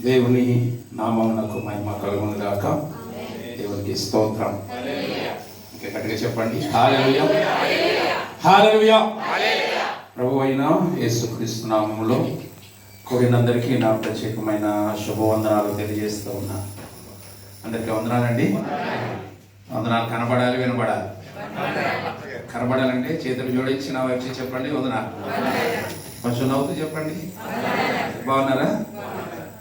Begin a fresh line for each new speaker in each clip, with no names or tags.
దేవుని నామమునకు మహిమ కలుగును గాక. దేవునికి స్తోత్రం. ఇంకా గట్టిగా చెప్పండి, హల్లెలూయా, హల్లెలూయా. ప్రభు అయిన యేసుక్రీస్తు నామములో కూడినందరికీ నా ప్రత్యేకమైన శుభవందనాలు తెలియజేస్తూ ఉన్నా. అందరికీ వందనాలండి. వందనాలు కనబడాలి, వినబడాలి. కనబడాలంటే చేతులు జోడించి నా వైపు చెప్పండి, వందనాలు. కొంచెం నవ్వుతూ చెప్పండి. బాగున్నారా?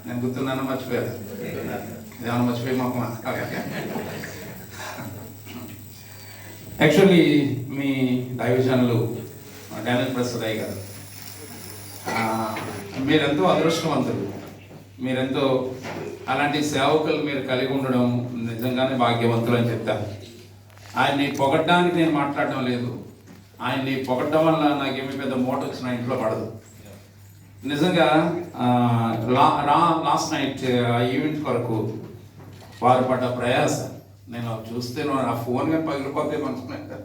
నేను గుర్తున్నాను, మర్చిపోయారు. ఏమన్నా మర్చిపోయి మాకు యాక్చువల్లీ మీ దైవజనులు డానియల్ ప్రసాద్ అయ్య గారు, మీరెంతో అదృష్టవంతులు. మీరెంతో అలాంటి సేవకులు మీరు కలిగి ఉండడం నిజంగానే భాగ్యవంతులు అని చెప్తాను. ఆయన్ని పొగడ్డానికి నేను మాట్లాడడం లేదు. ఆయన్ని పొగడ్డం వల్ల నాకేమీ పెద్ద మూట వచ్చిన ఇంట్లో పడదు. నిజంగా లాస్ట్ నైట్ ఈవెంట్ కొరకు వారు పడ్డ ప్రయాస నేను చూస్తే ఆ ఫోన్ కానీ పగిలిపోతే అనుకున్నాను.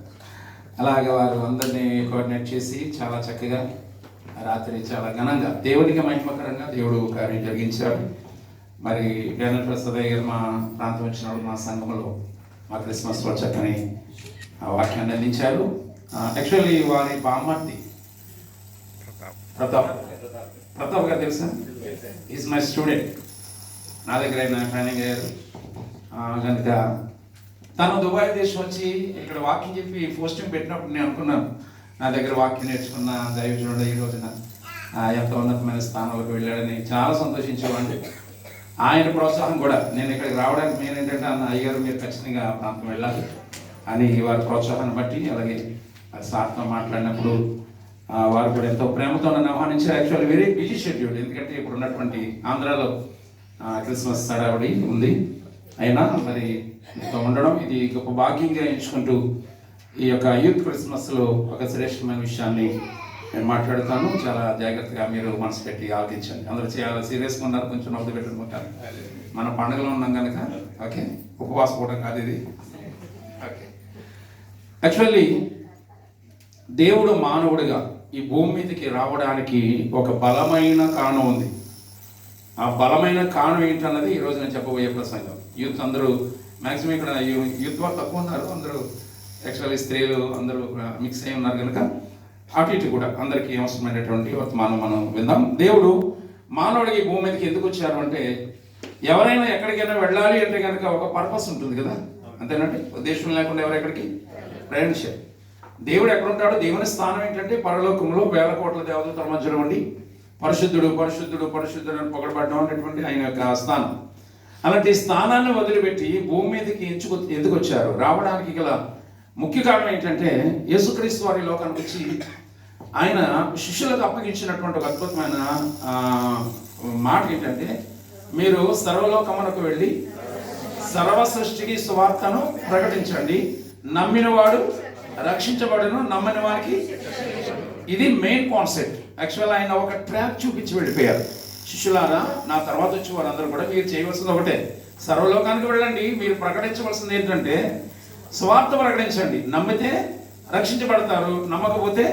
అలాగే వారు అందరినీ కోఆర్డినేట్ చేసి చాలా చక్కగా రాత్రి చాలా ఘనంగా దేవుడికి మహిమకరంగా దేవుడు కార్యం జరిగించాడు. మరి డానియల్ ప్రసాద్ గారు మా ప్రాంతం వచ్చినప్పుడు మా సంఘంలో మా క్రిస్మస్లో చక్కని వాక్యాన్ని అందించారు. యాక్చువల్లీ వారి బామ్మర్ది ప్రతాప్ గారు తెలుసా? Is my student. నా దగ్గర ఆయన ట్రైనింగ్ అయ్యారు కనుక తను దుబాయ్ దేశం వచ్చి ఇక్కడ వాక్యం చెప్పి పోస్టింగ్ పెట్టినప్పుడు నేను అనుకున్నాను, నా దగ్గర వాక్యం నేర్చుకున్న దైవజనుడు ఈ రోజున ఎంత ఉన్నతమైన స్థానంలోకి వెళ్ళాడని చాలా సంతోషించేవాడిని. ఆయన ప్రోత్సాహం కూడా నేను ఇక్కడికి రావడానికి మెయిన్ ఏంటంటే అయ్యారు మీరు ఖచ్చితంగా ఆ ప్రాంతం వెళ్ళాలి అని వారి ప్రోత్సాహాన్ని బట్టి, అలాగే సార్తో మాట్లాడినప్పుడు వారు కూడా ఎంతో ప్రేమతో నన్ను ఆహ్వానించారు. యాక్చువల్లీ వెరీ బిజీ షెడ్యూల్, ఎందుకంటే ఇప్పుడు ఉన్నటువంటి ఆంధ్రాలో క్రిస్మస్ హడావుడి ఉంది. అయినా మరి ఉండడం ఇది గొప్ప భాగ్యంగా ఎంచుకుంటూ ఈ యొక్క యూత్ క్రిస్మస్లో ఒక శ్రేష్టమైన విషయాన్ని నేను మాట్లాడుతాను. చాలా జాగ్రత్తగా మీరు మనసు పెట్టి ఆలోచించండి. అందరూ చాలా సీరియస్గా ఉన్నారు, కొంచెం నవ్వు పెట్టుకుంటారు. మన పండుగలో ఉన్నాం కనుక ఓకే, ఉపవాస పోవడం కాదు ఇది. ఓకే, యాక్చువల్లీ దేవుడు మానవుడిగా ఈ భూమి మీదకి రావడానికి ఒక బలమైన కారణం ఉంది. ఆ బలమైన కారణం ఏంటన్నది ఈరోజు నేను చెప్పబోయే ప్రసంగం. యూత్ అందరూ మ్యాక్సిమం ఇక్కడ యూత్ వాళ్ళు తక్కువ ఉన్నారు, అందరూ యాక్చువల్లీ స్త్రీలు అందరూ మిక్స్ అయి ఉన్నారు కనుక అటు ఇటు కూడా అందరికీ అవసరమైనటువంటి వర్తమానం మనం విందాం. దేవుడు మానవుడికి భూమి మీదకి ఎందుకు వచ్చారు అంటే, ఎవరైనా ఎక్కడికైనా వెళ్ళాలి అంటే కనుక ఒక పర్పస్ ఉంటుంది కదా, అంతేనండి. ఉద్దేశం లేకుండా ఎవరు ఎక్కడికి ప్రయాణించారు. దేవుడు ఎక్కడుంటాడో, దేవుని స్థానం ఏంటంటే పరలోకంలో వేల కోట్ల దేవతల మధ్యలో ఉండి పరిశుద్ధుడు పరిశుద్ధుడు పరిశుద్ధుడు అని పొగడబడ్డం అనేటువంటి ఆయన యొక్క స్థానం. అలాంటి స్థానాన్ని వదిలిపెట్టి భూమి మీదకి ఎందుకు వచ్చారు? రావడానికి గల ముఖ్య కారణం ఏంటంటే, యేసుక్రీస్తు వారి లోకానికి వచ్చి ఆయన శిష్యులకు అప్పగించినటువంటి ఒక అద్భుతమైన మాట ఏంటంటే, మీరు సర్వలోకమునకు వెళ్ళి సర్వ సృష్టికి సువార్తను ప్రకటించండి, నమ్మినవాడు రక్షించబడును, నమ్మని వారికి. ఇది మెయిన్ కాన్సెప్ట్. యాక్చువల్ ఆయన ఒక ట్రాక్ చూపించి వెళ్ళిపోయారు. శిష్యులారా, నా తర్వాత వచ్చి వారందరూ కూడా మీరు చేయవలసింది ఒకటే, సర్వలోకానికి వెళ్ళండి. మీరు ప్రకటించవలసింది ఏంటంటే స్వార్థ ప్రకటించండి. నమ్మితే రక్షించబడతారు, నమ్మకపోతే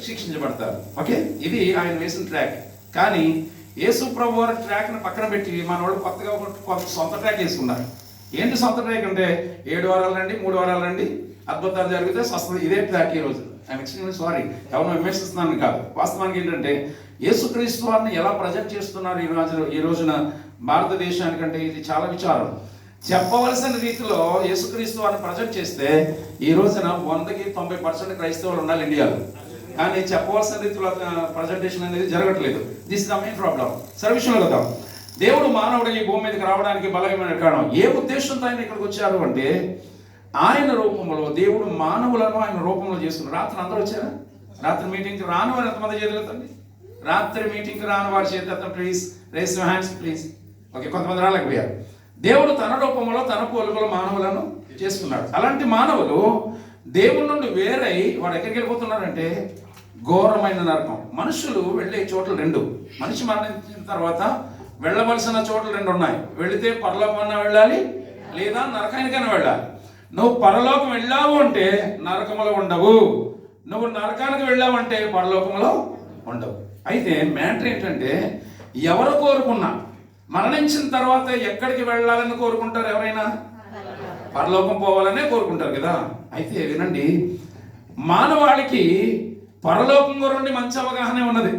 శిక్షించబడతారు. ఓకే, ఇది ఆయన వేసిన ట్రాక్. కానీ యేసు ప్రభు వారి ట్రాక్ని పక్కన పెట్టి మన వాళ్ళు కొత్తగా కొంత సొంత ట్రాక్ వేసుకున్నారు. ఏంటి సొంత ట్రాక్ అంటే, 7 వారాలు రండి, 3 వారాలు రండి, అద్భుతాలు జరిగితే స్వస్థత. ఇదే ట్రాక్ ఈ రోజు. ఐఎమ్ ఎక్స్ట్రీమ్లీ సారీ, ఎవరు విమర్శిస్తున్నాను కాదు. వాస్తవానికి ఏంటంటే యేసుక్రీస్తు వారిని ఎలా ప్రజెంట్ చేస్తున్నారు ఈ రోజున భారతదేశానికంటే ఇది చాలా విచారం. చెప్పవలసిన రీతిలో యేసుక్రీస్తు వారిని ప్రజెంట్ చేస్తే ఈ రోజున 100కి 90% క్రైస్తవులు ఉండాలి ఇండియాలో. కానీ చెప్పవలసిన రీతిలో ప్రజెంటేషన్ అనేది జరగట్లేదు. This the main problem. సరే విషయంలో కదా, దేవుడు మానవుడు ఈ భూమి మీదకి రావడానికి బలమైన కారణం. ఏ ఉద్దేశంతో ఆయన ఇక్కడికి వచ్చారు అంటే, ఆయన రూపంలో దేవుడు మానవులను ఆయన రూపంలో చేసుకున్నారు. రాత్రి అందరూ వచ్చారా? రాత్రి మీటింగ్కి రాని వారు ఎంతమంది చేతులెత్తండి. రాత్రి మీటింగ్కి రాని వారి చేతులెత్తండి please. Raise your hands please. Okay, కొంతమంది రాలేకపోయారు. దేవుడు తన రూపంలో తన పోలికలో మానవులను చేసుకున్నాడు. అలాంటి మానవులు దేవుని నుండి వేరై వాడు ఎక్కడికి వెళ్ళిపోతున్నారంటే ఘోరమైన నరకం. మనుషులు వెళ్ళే చోట్ల 2. మనిషి మరణించిన తర్వాత వెళ్ళవలసిన చోట్ల 2 ఉన్నాయి. వెళితే పరలోకమన్నా వెళ్ళాలి, లేదా నరకానికైనా వెళ్ళాలి. నువ్వు పరలోకం వెళ్ళావు అంటే నరకములో ఉండవు, నువ్వు నరకానికి వెళ్ళావంటే పరలోకంలో ఉండవు. అయితే మ్యాటర్ ఏంటంటే, ఎవరు కోరుకున్నా మరణించిన తర్వాత ఎక్కడికి వెళ్ళాలని కోరుకుంటారు ఎవరైనా? పరలోకం పోవాలనే కోరుకుంటారు కదా. అయితే వినండి, మానవాళికి పరలోకం గురించి మంచి అవగాహన ఉన్నది.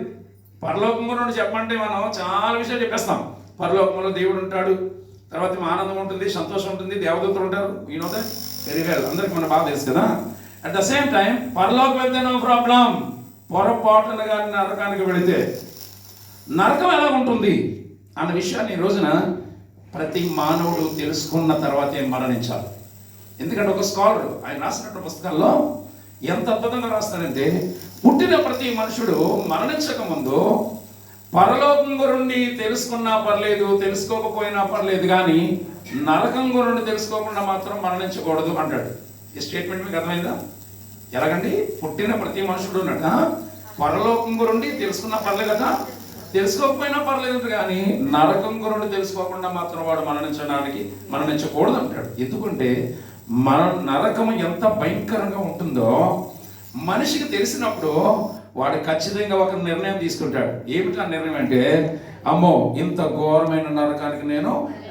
పరలోకం గురించి చెప్పంటే మనం చాలా విషయాలు చెప్పేస్తాం. పరలోకంలో దేవుడు ఉంటాడు, తర్వాత ఆనందం ఉంటుంది, సంతోషం ఉంటుంది, దేవదూతలు ఉంటారు. ఈ నో దట్ వెరీ వెల్, అందరికి మన బాగా తెలుసు కదా. అట్ ద సేమ్ టైం పరలోకం వెళ్తే నో ప్రాబ్లం. పొరపాటున కానీ నరకానికి వెళితే నరకం ఎలా ఉంటుంది అన్న విషయాన్ని ఈ రోజున ప్రతి మానవుడు తెలుసుకున్న తర్వాతే మరణించాలి. ఎందుకంటే ఒక స్కాలర్ ఆయన రాసినటువంటి పుస్తకాల్లో ఎంత అద్భుతంగా రాస్తారంటే, పుట్టిన ప్రతి మనుషుడు మరణించక ముందు పరలోకం గురించి తెలుసుకున్నా పర్లేదు, తెలుసుకోకపోయినా పర్లేదు, కానీ నరకం గురించి తెలుసుకోకుండా మాత్రం మరణించకూడదు అంటాడు. ఈ స్టేట్మెంట్ మీకు అర్థమైందా? ఎలాగండి? పుట్టిన ప్రతి మనుషుడు ఉన్నట పరలోకం గురించి తెలుసుకున్నా పర్లేదట, తెలుసుకోకపోయినా పర్లేదు, కానీ నరకం గురించి తెలుసుకోకుండా మాత్రం వాడు మరణించకూడదు అంటాడు. ఎందుకంటే నరకం ఎంత భయంకరంగా ఉంటుందో మనిషికి తెలిసినప్పుడు వాడు ఖచ్చితంగా ఒక నిర్ణయం తీసుకుంటాడు. ఏమిటా నిర్ణయం అంటే, అమ్మో ఇంత ఘోరమైన నరకానికి నేను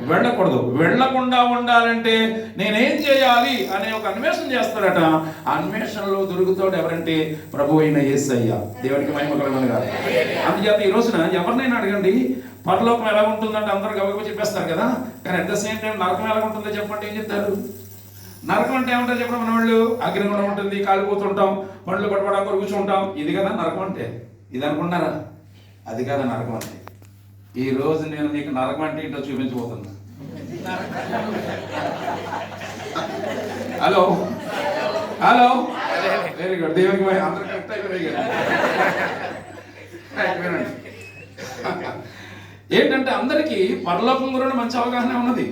వెళ్ళకూడదు, వెళ్ళకుండా ఉండాలంటే నేనేం చేయాలి అనే ఒక అన్వేషణ చేస్తాడట. ఆ అన్వేషణలో దొరుకుతాడు ఎవరంటే ప్రభు అయిన యేసయ్య. దేవుడికి మహిమ కలుగునుగా. అందుచేత ఈ రోజున ఎవరినైనా అడగండి, పరలోకం ఎలా ఉంటుందంటే అందరూ గబగబా చెప్పేస్తారు కదా. కానీ అట్ ద సేమ్ టైం నరకం ఎలా ఉంటుందో చెప్పంటే ఏం చెప్తారు? నరకం అంటే ఏమంటారు చెప్పడం? మన వాళ్ళు అగ్నిగుండం ఉంటుంది, కాలిపోతుంటాం, పండ్లు పడపడా కూర్చుంటాం. ఇది కదా నరకం అంటే. ఇది అనుకున్నారా? అది కాదు నరకం అంటే. ఈ రోజు నేను మీకు నరకం అంటే ఏంటో చూపించబోతున్నా. Hello hello, very good. దేవునికి అందరూ కరెక్ట్ అయిపోయాయి. ఏంటంటే అందరికీ పరలోకం గురించి మంచి అవగాహన ఉన్నది,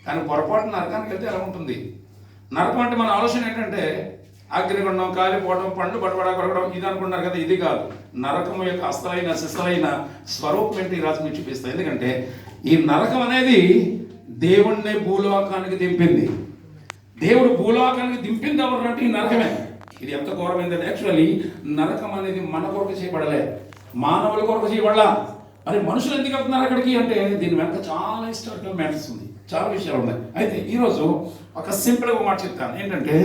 కానీ పొరపాటు నరకానికి వెళ్తే ఎలా ఉంటుంది? నరకం అంటే మన ఆలోచన ఏంటంటే అగ్నిగుండం, కాలిపోవడం, పండ్లు పడబడా కొరగడం, ఇది అనుకుంటారు కదా. ఇది కాదు. నరకం యొక్క అస్తలైన శిస్తలైన స్వరూపం ఏంటి రాజు మీకు చూపిస్తాయి. ఎందుకంటే ఈ నరకం అనేది దేవుణ్ణి భూలోకానికి దింపింది. దేవుడు భూలోకానికి దింపింది ఎవరంటే ఈ నరకమే. ఇది ఎంత ఘోరమైందంటే యాక్చువల్లీ నరకం అనేది మన కొరకు చేయబడలే, మానవుల కొరకు చేయబడలా. మరి మనుషులు ఎందుకు వెళ్తున్నారు అక్కడికి అంటే దీని వెనక చాలా హిస్టారికల్ మ్యాటర్స్ ఉంది, చాలా విషయాలు ఉన్నాయి. అయితే ఈరోజు ఒక సింపుల్గా మాట చెప్తాను. ఏంటంటే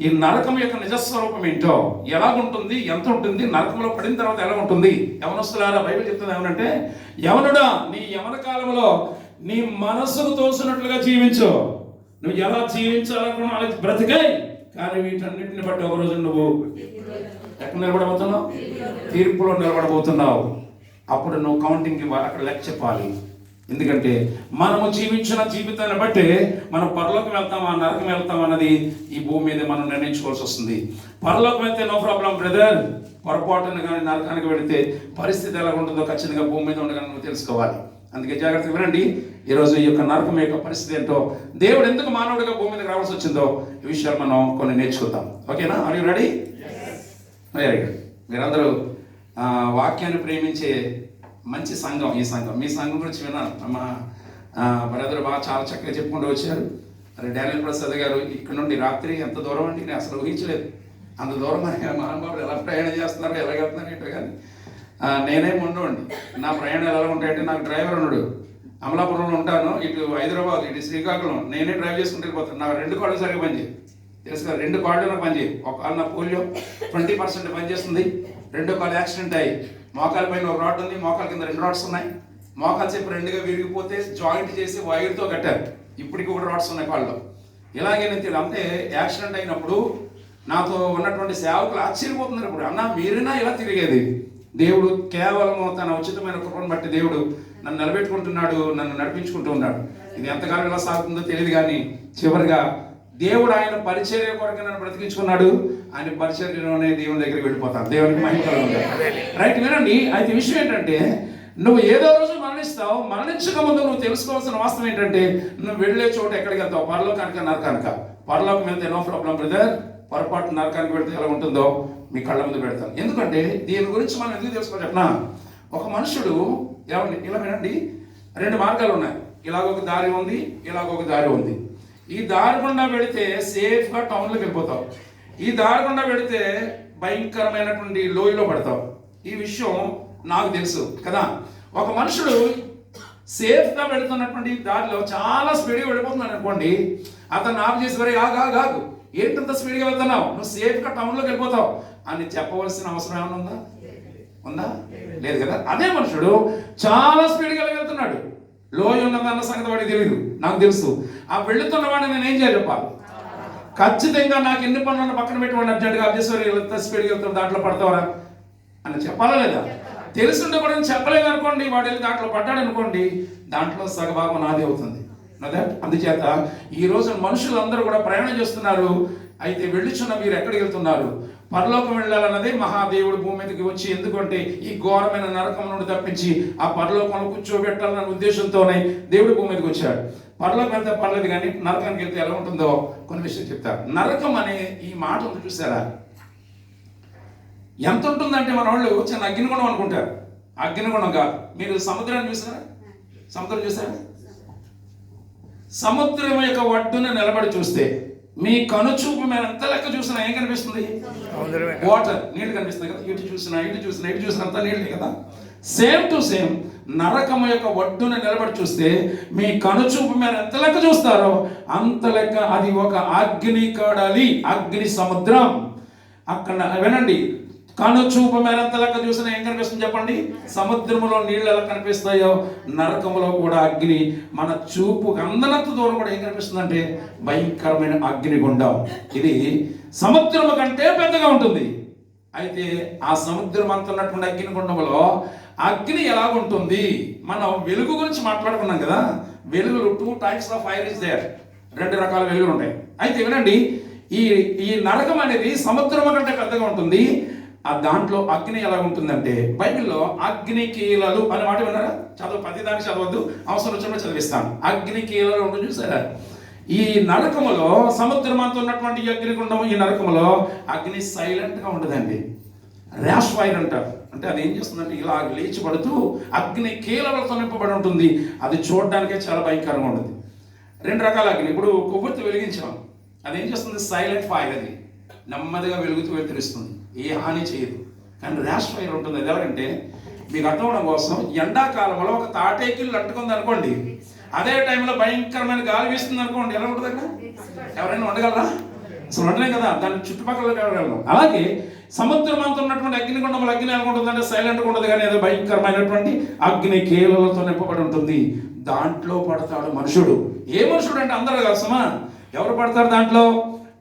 ఈ నరకం యొక్క నిజస్వరూపం ఏంటో, ఎలా ఉంటుంది, ఎంత ఉంటుంది, నరకంలో పడిన తర్వాత ఎలా ఉంటుంది. యవనస్తులారా, బైబిల్ చెప్తుంది ఏమనంటే, యవనుడా నీ యవన కాలంలో నీ మనస్సును తోసినట్లుగా జీవించు. నువ్వు ఎలా జీవించాలనుకున్నా అలా బ్రతికాయి, కానీ వీటన్నిటిని బట్టి ఒక రోజు నువ్వు ఎక్కడ నిలబడబోతున్నావు? తీర్పులో నిలబడబోతున్నావు. అప్పుడు నువ్వు కౌంటింగ్ ఇవ్వాలి, అక్కడ లెక్క చెప్పాలి. ఎందుకంటే మనము జీవించిన జీవితాన్ని బట్టి మనం పరలోకం వెళ్తామా నరకం వెళ్తామా అన్నది ఈ భూమి మీద మనం నిర్ణయించుకోవాల్సి వస్తుంది. పరలోకం వెళ్తే నో ప్రాబ్లం బ్రదర్, పొరపాటును కానీ నరకానికి వెళితే పరిస్థితి ఎలా ఉంటుందో ఖచ్చితంగా భూమి మీద ఉండగానే నువ్వు తెలుసుకోవాలి. అందుకే జాగ్రత్తగా వినండి. ఈరోజు ఈ యొక్క నరకం యొక్క పరిస్థితి ఏంటో, దేవుడు ఎందుకు మానవుడిగా భూమి మీదకి రావాల్సి వచ్చిందో ఈ విషయాలు మనం కొన్ని నేర్చుకుందాం. ఓకేనా? Are you ready? Very good. మీరందరూ వాక్యాన్ని ప్రేమించే మంచి సంఘం ఈ సంఘం. మీ సంఘం గురించి విన్నాను, మా బ్రదర్ బాగా చాలా చక్కగా చెప్పుకుంటూ వచ్చారు. మరి డానియల్ ప్రసాద్ గారు ఇక్కడ నుండి రాత్రి ఎంత దూరం అండి, నేను అసలు ఊహించలేదు. అంత దూరం మహానుభావుడు ఎలా ప్రయాణం చేస్తున్నారు, ఎలా వెళ్తున్నారు ఏంటో. కానీ నేనేం ఉండవండి, నా ప్రయాణం ఎలా ఉంటాయంటే నాకు డ్రైవర్ ఉన్నాడు. అమలాపురంలో ఉంటాను, ఇటు హైదరాబాద్, ఇటు శ్రీకాకుళం నేనే డ్రైవ్ చేసుకుంటూ వెళ్ళిపోతాను. నాకు 2 కాళ్ళు సరిగ్గా పనిచేయి, తెలుసు కదా. 2 కాళ్ళు నాకు పనిచేయి. ఒక కాళ్ళు నా పోలియో 20% పనిచేస్తుంది, 2వ కాలు యాక్సిడెంట్ అయ్యి మోకాల పైన ఒక రాడ్ ఉంది, మోకాల కింద 2 రాడ్స్ ఉన్నాయి. మోకాలు చెప్పి 2గా విరిగిపోతే జాయింట్ చేసి వైర్తో కట్టారు. ఇప్పటికి కూడా రాడ్స్ ఉన్నాయి కాళ్ళలో. ఇలాగే నేను అంటే యాక్సిడెంట్ అయినప్పుడు నాతో ఉన్నటువంటి సేవకులు ఆశ్చర్యపోతున్నారు. ఇప్పుడు అన్న మీరైనా ఇలా తిరిగేది. దేవుడు కేవలం తన ఉచితమైన కృపను బట్టి దేవుడు నన్ను నిలబెట్టుకుంటున్నాడు, నన్ను నడిపించుకుంటూ ఉన్నాడు. ఇది ఎంతకాలం ఎలా సాగుతుందో తెలియదు, కానీ చివరిగా దేవుడు ఆయన పరిచర్య కొరకు నన్ను బ్రతికించుకున్నాడు. ఆయన పరిచర్యలోనే దేవుని దగ్గరికి వెళ్ళిపోతాను. దేవునికి మహిమ కలుగుతుంది. రైట్, వినండి. అయితే విషయం ఏంటంటే నువ్వు ఏదో రోజు మరణిస్తావు. మరణించక ముందు నువ్వు తెలుసుకోవాల్సిన వాస్తవం ఏంటంటే నువ్వు వెళ్ళే చోట ఎక్కడికి వెళ్తావు, పరలోకానిక నరకానిక. పరలోకం వెళ్తే నో ప్రాబ్లం బ్రదర్, పొరపాటు నరకానికి వెళ్తే ఎలా ఉంటుందో మీ కళ్ళ ముందు పెడతాను. ఎందుకంటే దీని గురించి మనం ఎందుకు తెలుసుకోవాలి చెప్పనా? ఒక మనుషుడు ఎవరిని ఇలా వినండి, 2 మార్గాలు ఉన్నాయి. ఇలాగొక దారి ఉంది, ఇలాగొక దారి ఉంది. ఈ దారి గుండా వెళితే సేఫ్గా టౌన్లోకి వెళ్ళిపోతావు. ఈ దారి గుండా వెళితే భయంకరమైనటువంటి లోయలో పడతావు. ఈ విషయం నాకు తెలుసు కదా. ఒక మనుషుడు సేఫ్గా వెళుతున్నటువంటి దారిలో చాలా స్పీడ్గా వెళ్ళిపోతున్నాడు అనుకోండి, అతను ఆఫ్ చేసి వరే ఆగు ఏంటంత స్పీడ్గా వెళ్తున్నావు, నువ్వు సేఫ్గా టౌన్లోకి వెళ్ళిపోతావు అని చెప్పవలసిన అవసరం ఏమైనా ఉందా? లేదు కదా. అదే మనుషుడు చాలా స్పీడ్గా వెళ్తున్నాడు, లోయ ఉన్నదన్న సంగతి వాడికి తెలియదు, నాకు తెలుసు. ఆ వెళుతున్న వాడిని నేను ఏం చేయాలి చెప్పాలి? ఖచ్చితంగా నాకు ఎన్ని పనులను పక్కన పెట్టుకోండి, అర్జెంట్గా అభ్యసరి ఎంత స్పీడ్గా వెళ్తాడు, దాంట్లో పడతావరా అని చెప్పాలా లేదా? తెలుసుంటే కూడా చెప్పలేదు అనుకోండి, వాడు వెళ్ళి దాంట్లో పడ్డాడు అనుకోండి, దాంట్లో సగభాగం నాది అవుతుంది. అందుచేత ఈ రోజు మనుషులందరూ కూడా ప్రయాణం చేస్తున్నారు. అయితే వెళ్ళుచున్న మీరు ఎక్కడికి వెళ్తున్నారు? పరలోకం వెళ్ళాలన్నదే మహాదేవుడు భూమి మీదకి వచ్చి, ఎందుకంటే ఈ ఘోరమైన నరకం నుండి తప్పించి ఆ పరలోకంలో కూర్చోబెట్టాలన్న ఉద్దేశంతోనే దేవుడు భూమి మీదకి వచ్చాడు. పరలోకం వెళ్తే పర్లేదు, కానీ నరకానికి వెళ్తే ఎలా ఉంటుందో కొన్ని విషయాలు చెప్తారు. నరకం అనే ఈ మాట ఉంది చూసారా, ఎంత ఉంటుందంటే మన వాళ్ళు చిన్న అగ్నిగుణం అనుకుంటారు. అగ్నిగుణం కాదు. మీరు సముద్రాన్ని చూసారా? సముద్రం చూసారా? సముద్రం యొక్క ఒడ్డున నిలబడి చూస్తే మీ కనుచూపు మీద ఎంత లెక్క చూసినా ఏం కనిపిస్తుంది? వాటర్, నీళ్ళు కనిపిస్తుంది కదా. ఇటు చూసినా అంతా నీళ్ళే కదా. సేమ్ టు సేమ్ నరకము యొక్క ఒడ్డున నిలబడి చూస్తే మీ కనుచూపు మీద ఎంత లెక్క చూస్తారో అంత లెక్క అది ఒక అగ్ని కడలి, అగ్ని సముద్రం. అక్కడ వినండి, కనుచూపు మీద ఎంత లెక్క చూసినా ఏం కనిపిస్తుంది చెప్పండి? సముద్రములో నీళ్ళు ఎలా కనిపిస్తాయో నరకములో కూడా అగ్ని మన చూపు అందనంత దూరం కూడా ఏం కనిపిస్తుంది అంటే భయంకరమైన అగ్నిగుండం. ఇది సముద్రము కంటే పెద్దగా ఉంటుంది. అయితే ఆ సముద్రం అంత ఉన్నటువంటి అగ్నిగుండంలో అగ్ని ఎలాగుంటుంది? మనం వెలుగు గురించి మాట్లాడుకున్నాం కదా. వెలుగులు 2 types of fire is there, 2 రకాల వెలుగులు ఉంటాయి. అయితే వినండి, ఈ నరకం అనేది సముద్రం కంటే పెద్దగా ఉంటుంది. ఆ దాంట్లో అగ్ని ఎలా ఉంటుందంటే, బైబిల్లో అగ్ని కీలలు అనే మాట విన్నారా? ప్రతిదానికి చదవద్దు, అవసరం వచ్చినప్పుడు చదివిస్తాను. అగ్ని కీలలు ఉంటుంది చూసారా? ఈ నరకములో సముద్రమంతా ఉన్నటువంటి అగ్నిగుండం, ఈ నరకములో అగ్ని సైలెంట్గా ఉండదండి. ర్యాష్ ఫైర్ అంటారు. అంటే అది ఏం చేస్తుందంటే ఇలా లేచి పడుతూ అగ్ని కీలలతో నింపబడి ఉంటుంది. అది చూడడానికే చాలా భయంకరంగా ఉంటుంది. 2 రకాల అగ్ని. ఇప్పుడు కొవ్వొత్తి వెలిగించాం, అది ఏం చేస్తుంది? Silent fire. అది నెమ్మదిగా వెలుగుతూ వెలుతురిస్తుంది, ఏ హాని చేయదు. కానీ ర్యాష్ ఫైర్ ఉంటుంది. అది ఎవరంటే మీకు అర్థం అవడం కోసం, ఎండాకాలంలో ఒక తాటేకిల్లు అంటుకుంది అనుకోండి, అదే టైంలో భయంకరమైన గాలి వీస్తుంది అనుకోండి, ఎలా ఉంటుంది అక్కడ? ఎవరైనా ఉండగలరా? అసలు ఉండలేం కదా. దాని చుట్టుపక్కల ఎవరు? అలాగే సముద్రం అంతా ఉన్నటువంటి అగ్నిగుండంలో అగ్ని ఎలా ఉంటుందంటే సైలెంట్గా ఉండదు, కానీ ఏదో భయంకరమైనటువంటి అగ్ని కీలలతో నింపబడి ఉంటుంది. దాంట్లో పడతాడు మనుషుడు. ఏ మనుషుడు అంటే అందరూ కాసమా. ఎవరు పడతారు దాంట్లో?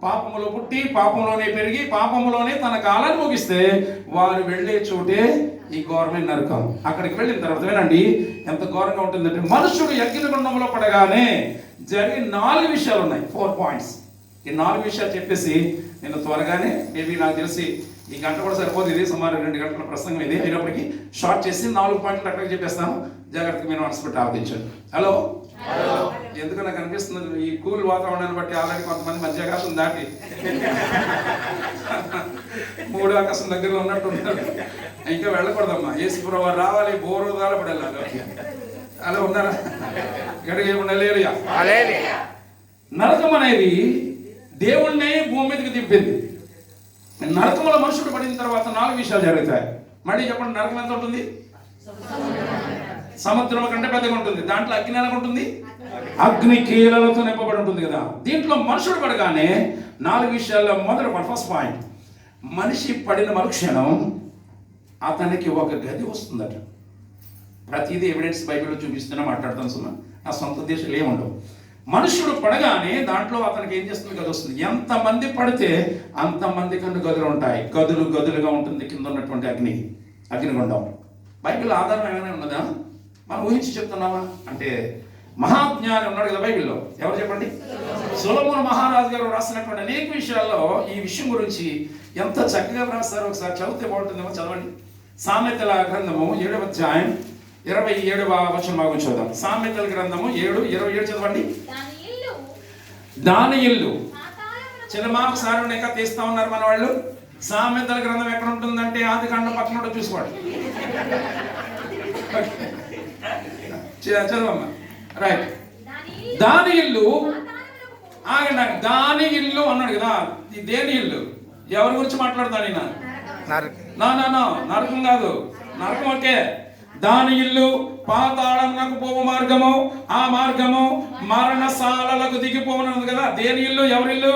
పాపములో పుట్టి పాపంలోనే పెరిగి పాపంలోనే తన కాలాన్ని ముగిస్తే వారు వెళ్ళే చోటే ఈ ఘోరమైన నరకం. అక్కడికి వెళ్ళిన తర్వాత వినండి ఎంత ఘోరంగా ఉంటుందంటే, మనుషుడు అగ్నిగుండంలో పడగానే జరిగే 4 విషయాలు ఉన్నాయి, 4 points. ఈ 4 విషయాలు చెప్పేసి నేను త్వరగానే, మేబీ నాకు తెలిసి ఈ గంట కూడా సరిపోదు, ఇది సుమారు 2 గంటల ప్రసంగం ఇది అయినప్పటికీ షార్ట్ చేసి 4 పాయింట్లు అక్కడికి చెప్పేస్తాను. జాగ్రత్తగా మీరు మనసు పెట్టి ఆలోచించండి. హలో, ఎందుకు నాకు అనిపిస్తుంది ఈ కూల్ వాతావరణాన్ని బట్టి ఆల్రెడీ కొంతమంది మధ్యాకాశం దాటి 3వ ఆకాశం దగ్గరలో ఉన్నట్టు ఉన్నారు. ఇంకా వెళ్ళకూడదమ్మా, యేసుప్రభువు వారు రావాలి, బోరోదాల పడాలి. అలా ఉన్నారా? గడిగ లేరుయా. నరకం అనేది దేవుణ్ణి భూమి మీదకి దింపింది. నరకంలో మనుషుడు పడిన తర్వాత 4 విషయాలు జరుగుతాయి. మళ్ళీ చెప్పండి, నరకం ఎంత ఉంటుంది? సముద్రం కంటే పెద్దగా ఉంటుంది. దాంట్లో అగ్ని ఎలా ఉంటుంది? అగ్ని కీలలతో నింపబడి ఉంటుంది కదా. దీంట్లో మనుషుడు పడగానే 4 విషయాల్లో మొదటి ఫస్ట్ పాయింట్, మనిషి పడిన మరుక్షణం అతనికి ఒక గది వస్తుందట. ప్రతిదీ ఎవిడెన్స్ బైబిల్లో చూపిస్తున్నా మాట్లాడుతాను సుమా, నా సొంత దేశాలు ఏముండవు. మనుషుడు పడగానే దాంట్లో అతనికి ఏం చేస్తుంది? గది వస్తుంది. ఎంతమంది పడితే అంతమంది కన్నా గదులు ఉంటాయి. గదులుగా ఉంటుంది కింద ఉన్నటువంటి అగ్నిగుండం. బైబిల్ ఆధారం ఏమైనా ఉన్నదా? మనం ఊహించి చెప్తున్నావా అంటే, మహాజ్ఞాని ఉన్నాడు కదా బైబిల్లో, ఎవరు చెప్పండి? సొలొమోను మహారాజు గారు రాసినటువంటి అనేక విషయాల్లో ఈ విషయం గురించి ఎంత చక్కగా రాస్తారో ఒకసారి చదివితే బాగుంటుందేమో. చదవండి. సామెతల గ్రంథము 7వ అధ్యాయం 27వ వచనం భాగం చదువుదాం. సామెతల గ్రంథము 7:27 చదవండి. దాని ఇల్లు చిన్నమాకు సారునిక తీస్తా ఉన్నారు మన వాళ్ళు. సామెతల గ్రంథం ఎక్కడ ఉంటుందంటే ఆదికాండం పక్కన చూసుకోండి. చదవమ్మా. రైట్. దాని ఇల్లు, ఆగండి, దాని ఇల్లు అన్నాడు కదా. దేని ఇల్లు? ఎవరి గురించి మాట్లాడుతాను? నరకం కాదు. నరకం ఓకే, దాని ఇల్లు పాతాళమునకు పోవు మార్గము, ఆ మార్గము మరణశాలలకు దిగిపోవునది కదా. దేని ఇల్లు? ఎవరిల్లు?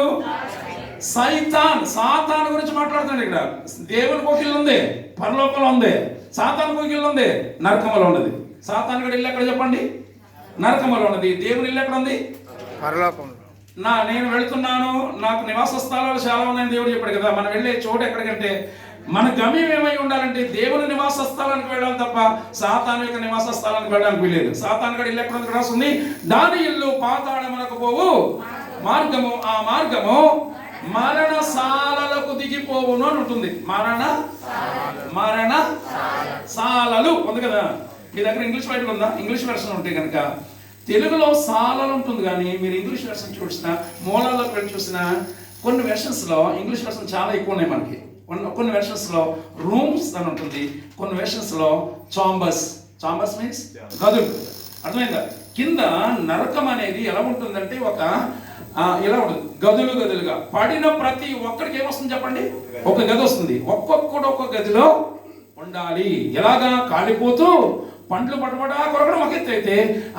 సాతాను గురించి మాట్లాడుతున్నాడు ఇక్కడ. దేవునికి ఒక ఇల్లు ఉంది, పరలోకంలో ఉంది. సాతానుకు ఒక ఇల్లు ఉంది, నరకంలో ఉన్నది. సాతాను గడి ఇల్లు ఎక్కడ చెప్పండి? నరకంలో ఉన్నది. దేవుని ఇల్లు ఎక్కడ ఉంది?
పరలోకంలో.
నేను వెళుతున్నాను, నాకు నివాస స్థలాలు చాలా ఉన్నాయని దేవుడు చెప్పాడు కదా. మనం వెళ్ళే చోటు ఎక్కడికంటే మన గమ్యం ఏమై ఉండాలంటే దేవుని నివాస స్థలానికి వెళ్ళాలి తప్ప సాతాను యొక్క నివాస స్థలానికి వెళ్ళడానికి వీలేదు. సాతాను గడి ఇల్లు ఎక్కడ రాస్తుంది? దాని ఇల్లు పాతాళమునకు పోవు మార్గము, ఆ మార్గము మరణశాలలకు దిగిపోవును అని ఉంటుంది. మరణశాలలు ఉంది కదా. మీ దగ్గర ఇంగ్లీష్ బైబిల్ ఉందా? ఇంగ్లీష్ వెర్షన్ ఉంటే కనుక తెలుగులో సాలలు ఉంటుంది, కానీ మీరు ఇంగ్లీష్ వెర్షన్ చూసినా, మూలాల్లోకి వెళ్ళి చూసినా కొన్ని వెర్షన్స్లో ఇంగ్లీష్ వెర్షన్ చాలా ఎక్కువ ఉన్నాయి మనకి. కొన్ని వెర్షన్స్లో రూమ్స్ అని ఉంటుంది, కొన్ని వెర్షన్స్లో చాంబర్స్ మీన్స్ గదులు. అర్థమైందా? కింద నరకం అనేది ఎలా ఉంటుందంటే ఇలా ఉంటుంది, గదులుగా పడిన ప్రతి ఒక్కడికి ఏమొస్తుంది చెప్పండి? ఒక గది వస్తుంది. ఒక్కొక్కడు ఒక్కొక్క గదిలో ఉండాలి. ఎలాగా? కాలిపోతూ పండ్లు పడబడా కొరకడం ఒక ఎత్తు అయితే,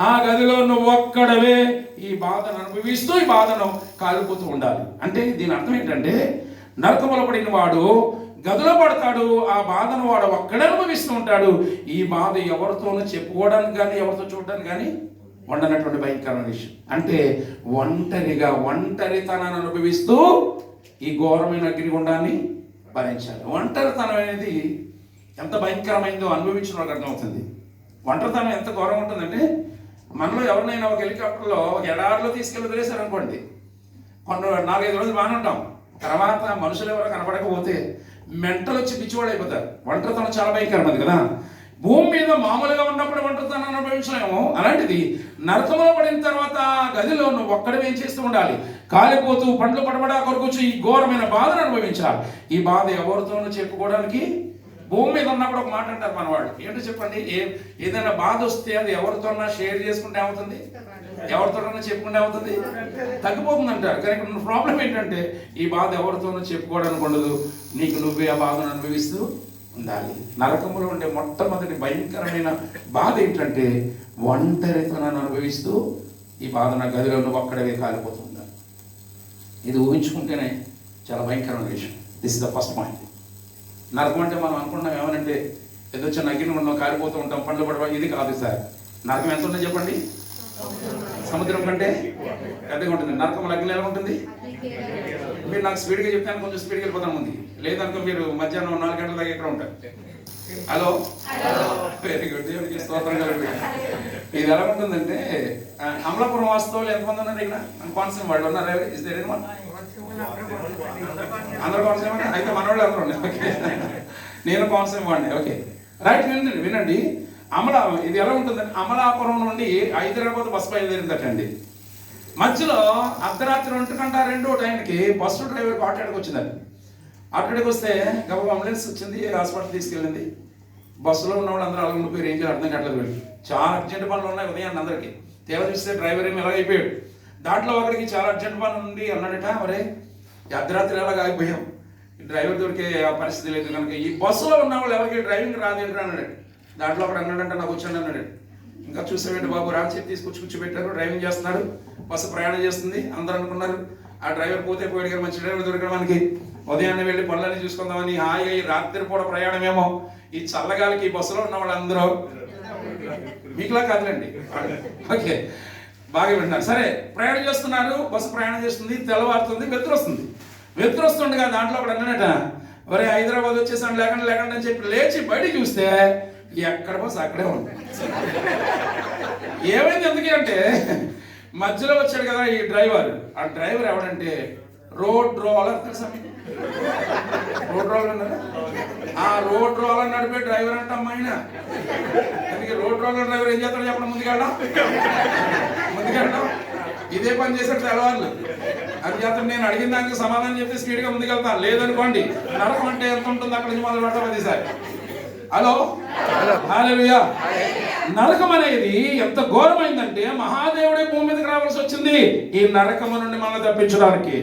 ఆ గదిలో నువ్వు ఒక్కడవే ఈ బాధను అనుభవిస్తూ ఈ బాధను కాలిపోతూ ఉండాలి. అంటే దీని అర్థం ఏంటంటే నరకములో పడిన వాడు గదిలో పడతాడు, ఆ బాధను వాడు ఒక్కడే అనుభవిస్తూ ఉంటాడు. ఈ బాధ ఎవరితోనూ చెప్పుకోవడానికి కానీ ఎవరితో చూడడానికి కానీ ఉండనటువంటి భయంకరమైన విషయం. అంటే ఒంటరితనాన్ని అనుభవిస్తూ ఈ ఘోరమైన అగ్నిగుండాన్ని భరించాలి. ఒంటరితనం అనేది ఎంత భయంకరమైందో అనుభవించిన వాళ్ళకి అర్థమవుతుంది. ఒంటరితనం ఎంత ఘోరంగా ఉంటుందంటే, మనలో ఎవరినైనా ఒక హెలికాప్టర్లో ఒక ఎడారిలో తీసుకెళ్ళి వదిలేశారు అనుకోండి, 4-5 రోజులు బాగానే ఉంటాం. తర్వాత మనుషులు ఎవరో కనపడకపోతే మెంటలు వచ్చి పిచ్చివాడు అయిపోతారు. ఒంటరితనం చాలా భయంకరమైనది కదా. భూమి మీద మామూలుగా ఉన్నప్పుడు ఒంటరితనం అనుభవించలేము. అలాంటిది నరకంలో పడిన తర్వాత గదిలో నువ్వు ఒక్కడే ఏం చేస్తూ ఉండాలి? కాలిపోతూ పండ్లు పడబడా కొరకొచ్చి ఈ ఘోరమైన బాధను అనుభవించాలి. ఈ బాధ ఎవరితోనూ చెప్పుకోవడానికి భూమి మీద ఉన్నప్పుడు ఒక మాట అంటారు మన వాళ్ళు. ఏంటో చెప్పండి? ఏదైనా బాధ వస్తే అది ఎవరితోన్నా షేర్ చేసుకుంటే ఏమవుతుంది? ఎవరితోనైనా చెప్పుకుంటే ఏమవుతుంది? తగ్గిపోతుంది అంటారు. కానీ ఇక్కడ ప్రాబ్లం ఏంటంటే ఈ బాధ ఎవరితోనూ చెప్పుకోవడానికి ఉండదు. నీకు నువ్వే ఆ బాధను అనుభవిస్తూ ఉండాలి. నరకంలో ఉండే మొట్టమొదటి భయంకరమైన బాధ ఏంటంటే ఒంటరితనాన్ని అనుభవిస్తూ ఈ బాధ నా గదిలో నువ్వు ఒక్కడవే కాలిపోతూ ఉండాలి. ఇది ఊహించుకుంటేనే చాలా భయంకరమైన విషయం. This is the first point. నరకం అంటే మనం అనుకుంటున్నాం ఏమనంటే ఏదో చిన్న అగ్ని ఉన్నాం, కాలిపోతూ ఉంటాం, పండ్లు పడవ. ఇది కాదు సార్. నరకం ఎంత ఉందో చెప్పండి? సముద్రం కంటే పెద్దగా ఉంటుంది. నరకం అగ్ని ఎలా ఉంటుంది? మీరు నాకు స్పీడ్గా చెప్తాను, కొంచెం స్పీడ్గా వెళ్ళిపోతాను ముందు. లేదనుకో మీరు మధ్యాహ్నం 4 గంటల దాకా ఎక్కడ ఉంటారు. Hello, very good. దేవుడికి స్తోత్రం కలుగుతుంది. ఇది ఎలా ఉంటుందంటే, అమలాపురం వాస్తవులు ఎంతమంది ఉన్నారు ఇక్కడ? కోనసీమ వాళ్ళు ఉన్నారు. Is there anyone? అందరూ కోనసీమ? అయితే మన వాళ్ళు అందరూ ఉన్నాయి. ఓకే, నేను కోనసీమ వాడిని. Okay, right. వినండి. ఇది ఎలా ఉంటుందంటే, అమలాపురం నుండి హైదరాబాద్ బస్సు బయలుదేరిందటండి. మధ్యలో అర్ధరాత్రి 1:02 టైంకి బస్సు డ్రైవర్కి ఆటోడికి వచ్చిందండి. ఆటోడికి వస్తే గబగబా అంబులెన్స్ వచ్చింది, హాస్పిటల్ తీసుకెళ్ళింది. బస్సులో ఉన్న వాళ్ళు అందరూ అలా ఉండిపోయారు. ఏం చేయాలి అర్థం కావట్లేదు వీళ్ళు. చాలా అర్జెంట్ పనులు ఉన్నాయి ఉదయాన్ని అందరికీ. తేవ చూస్తే డ్రైవర్ ఏమి ఎలాగైపోయాడు. దాంట్లో ఒకరికి చాలా అర్జెంట్ పని ఉంది అన్నాడట. మరే అర్ధరాత్రి ఎలాగ ఆగిపోయాం, డ్రైవర్ దొరికే పరిస్థితి లేదు కనుక ఈ బస్సులో ఉన్న వాళ్ళు ఎవరికి డ్రైవింగ్ రాదేంటి అన్నాడు. దాంట్లో ఒకడు అన్నాడంటే నాకు వచ్చాడు అన్నాడు. ఇంకా చూసావేంటి బాబు, రా చెప్పి తీసుకొచ్చి కూర్చోబెట్టారు. డ్రైవింగ్ చేస్తున్నాడు, బస్సు ప్రయాణం చేస్తుంది. అందరూ అనుకున్నారు ఆ డ్రైవర్ పోతే పోయాడు కానీ మంచి డ్రైవర్ దొరకడం మనకి. ఉదయాన్నే వెళ్ళి పనులన్నీ చూసుకుందామని హాయిగా ఈ రాత్రి పూట ప్రయాణమేమో ఈ చల్లగాలికి ఈ బస్సులో ఉన్న వాళ్ళందరూ మీకులా కాదులేండి. ఓకే, బాగా వింటున్నారు. సరే, ప్రయాణం చేస్తున్నారు, బస్సు ప్రయాణం చేస్తుంది, తెల్లవారుతుంది, వెతురు వస్తుండగా దాంట్లో ఒకడు అన్నాడట, ఒరే హైదరాబాద్ వచ్చేసాను లేకండి అని చెప్పి లేచి బయటికి చూస్తే ఎక్కడ బస్సు అక్కడే ఉంది. ఏమైంది ఎందుకు అంటే మధ్యలో వచ్చాడు కదా ఈ డ్రైవర్. ఆ డ్రైవర్ ఎవడంటే రోడ్ రోలర్. తెలుసా మీకు రోడ్ రోలర్ అన్నారా? ఆ రోడ్ రోలర్ నడిపే డ్రైవర్ అంట అమ్మాయిన. అందుకే రోడ్ రోలర్ డ్రైవర్ ఏం చేస్తాడు చెప్పండి? ముందుకెళ్ళడం ఇదే పని చేశాడు తెల్లవాళ్ళు. అది చేస్తాడు. నేను అడిగిన దానికి సమాధానం చెప్తే స్పీడ్గా ముందుకెళ్తాను. లేదనుకోండి నరకం అంటే ఎంత ఉంటుంది అక్కడి నుంచి మొదలు పెడతాం. అది సార్. హలో, హల్లెలూయా. నరకం అనేది ఎంత ఘోరమైందంటే మహాదేవుడే భూమి మీదకి రావాల్సి వచ్చింది ఈ నరకము నుండి మనల్ని తప్పించడానికి.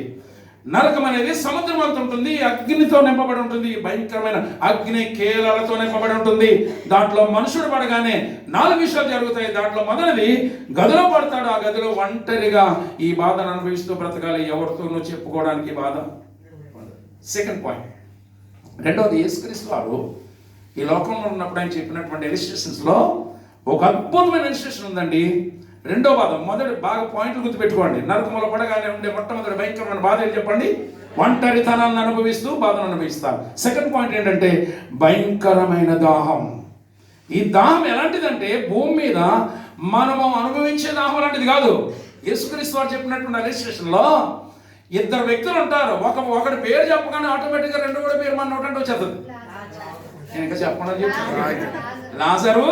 నరకం అనేది సముద్రం అంత ఉంటుంది, అగ్నితో నింపబడి ఉంటుంది, భయంకరమైన అగ్ని కేలలతో నింపబడి ఉంటుంది. దాంట్లో మనుషుడు పడగానే 4 విషయాలు జరుగుతాయి. దాంట్లో మొదటిది గదిలో పడతాడు. ఆ గదిలో ఒంటరిగా ఈ బాధను అనుభవిస్తూ బ్రతకాలి, ఎవరితోనూ చెప్పుకోవడానికి బాధ. Second point. రెండవది, యేసుక్రీస్తు వారు ఈ లోకంలో ఉన్నప్పుడు ఆయన చెప్పినటువంటి ఇలిస్ట్రేషన్స్లో ఒక అద్భుతమైన ఇలిస్ట్రేషన్ ఉందండి. రెండో బాధ. మొదటి బాగా పాయింట్లు గుర్తుపెట్టుకోండి. నరకంలో పడగానే ఉండే మొట్టమొదటి భయంకరమైన బాధ ఏం చెప్పండి? ఒంటరితనాన్ని అనుభవిస్తూ బాధను అనుభవిస్తారు. సెకండ్ పాయింట్ ఏంటంటే భయంకరమైన దాహం. ఈ దాహం ఎలాంటిదంటే భూమి మీద మనము అనుభవించే దాహం లాంటిది కాదు. యేసుక్రీస్తు వారు చెప్పినటువంటి ఇలిస్ట్రేషన్లో 2 వ్యక్తులు ఉంటారు. ఒకటి పేరు చెప్పగానే ఆటోమేటిక్గా 2 కూడా పేరు మన నోటంటే వచ్చేస్తుంది. నేను ఇంకా చెప్పండి చెప్తాను. లాజరు,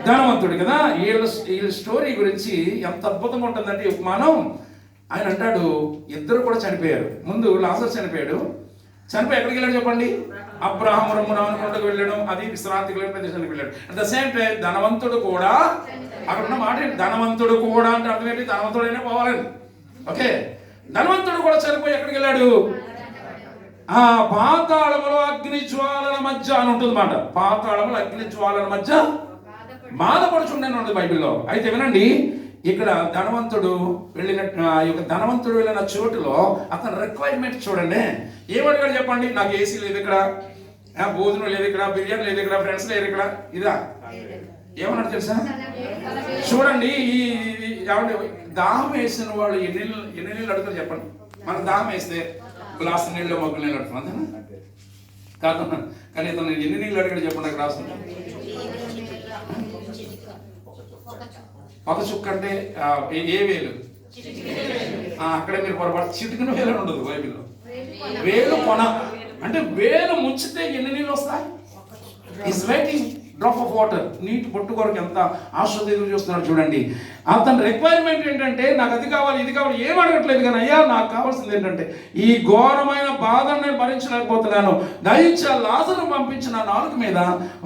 ధనవంతుడు కదా. వీళ్ళ స్టోరీ గురించి ఎంత అద్భుతంగా ఉంటుందంటే ఉపమానం. ఆయన అంటాడు 2 కూడా చనిపోయారు. ముందు లాజరు చనిపోయాడు. చనిపోయి ఎక్కడికి వెళ్ళాడు చెప్పండి? అబ్రాహాము అనుకుంటూ వెళ్ళాడు. అది విశ్రాంతికి వెళ్ళిన ప్రదేశానికి వెళ్ళాడు. అట్ ద సేమ్ టైం ధనవంతుడు కూడా, అక్కడ ఉన్న మాట ధనవంతుడు కూడా అంటే అర్థం ఏంటి? ధనవంతుడైనా పోవాలని. ఓకే, ధనవంతుడు కూడా చనిపోయి ఎక్కడికి వెళ్ళాడు? పాతాళములో అగ్ని జ్వాలల మధ్య అని ఉంటుంది మాట. పాతాళములో అగ్ని జ్వాలల మధ్య బాధపడుచుండని ఉంటుంది బైబిల్లో. అయితే వినండి, ఇక్కడ ధనవంతుడు వెళ్ళిన చోటులో అతని రిక్వైర్మెంట్ చూడండి. ఏమడిగాడు చెప్పండి? నాకు ఏసీ లేదు ఇక్కడ, భోజనం లేదు ఇక్కడ, బిర్యానీ లేదు ఇక్కడ, ఫ్రెండ్స్ లేరు ఇక్కడ. ఇదా ఏమన్నాడు తెలుసా? చూడండి, ఈ దాహం వేసిన వాళ్ళు ఎన్ని నీళ్ళు అడుగుతారు చెప్పండి? మనకు దాహం వేస్తే గ్లాస్ నీళ్ళు, మగ్గు నీళ్ళు అడుగుతాం అంతేనా? కాదు, కానీ ఇతను ఎన్ని నీళ్ళు అడిగాడు చెప్పండి? నాకు రాస్తుంది ఒక చుక్క అంటే ఏ వేలు? అక్కడే మీరు పొరపాటు, చిటికిన వేలు ఉండదు బైబిల్లో. వేలు కొన అంటే వేలు ముంచితే ఎన్ని నీళ్ళు వస్తాయి? Is waiting drop of water. నీటి పొట్టు కొరకు ఎంత ఆశ్రద్ధ ఎదురు చూస్తున్నాడు చూడండి. అతని రిక్వైర్మెంట్ ఏంటంటే నాకు అది కావాలి, ఇది కావాలి, ఏం అడగట్లేదు. కానీ అయ్యా నాకు కావాల్సింది ఏంటంటే ఈ ఘోరమైన బాధను నేను భరించలేకపోతున్నాను, దయచేసి లాజరు పంపించిన నాలుక మీద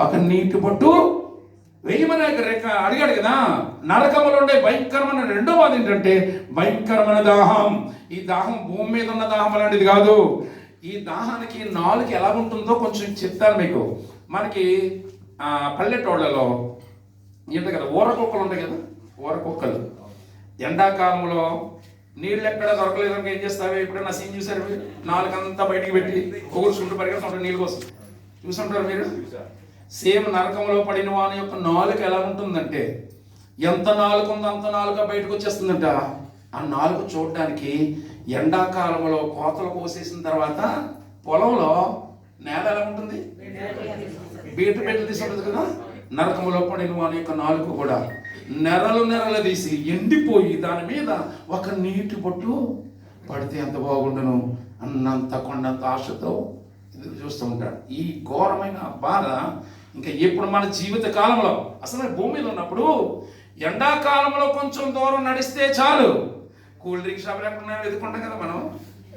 ఒక నీటి పొట్టు వేయమని అడిగాడు కదా. నరకములో ఉండే భయంకరమైన రెండో బాధ ఏంటంటే భయంకరమైన దాహం. ఈ దాహం భూమి మీద ఉన్న దాహం అలాంటిది కాదు. ఈ దాహానికి నాలుక ఎలా ఉంటుందో కొంచెం చెప్తాను మీకు. మనకి పల్లెటూళ్ళలో ఏంటి కదా ఊరకుక్కలు ఉంటాయి కదా. ఊరకుక్కలు ఎండాకాలంలో నీళ్ళు ఎక్కడ దొరకలేదు ఏం చేస్తావే? ఎప్పుడైనా సీన్ చూసారు మీరు? నాలుకంతా బయటికి పెట్టి కూర్చుంటూ పరిగెడుతుంటారు నీళ్ళు కోసం. చూసుంటారు మీరు? సేమ్ నరకంలో పడిన వాని యొక్క నాలుక ఎలా ఉంటుందంటే ఎంత నాలుక ఉందో అంత నాలుక బయటకు వచ్చేస్తుందంట. ఆ నాలుక చూడడానికి ఎండాకాలంలో కోతలు కోసేసిన తర్వాత పొలంలో నేల ఎలా ఉంటుంది? బీట పెట్టలు తీసుకుంటుంది కదా. నరకంలో పడిన వాని యొక్క నాలుక కూడా నెరలు తీసి ఎండిపోయి దాని మీద ఒక నీటి పొట్టు పడితే ఎంత బాగుండును అన్నంత కొండంత ఆశతో ఎదురు చూస్తూ ఉంటాడు. ఈ ఘోరమైన బాధ ఇంకా ఎప్పుడు మన జీవిత కాలంలో అసలు భూమి మీద ఉన్నప్పుడు ఎండాకాలంలో కొంచెం దూరం నడిస్తే చాలు. కూల్ డ్రింక్ షాప్ ఎక్కడ ఎదుర్కొంటాం కదా మనం,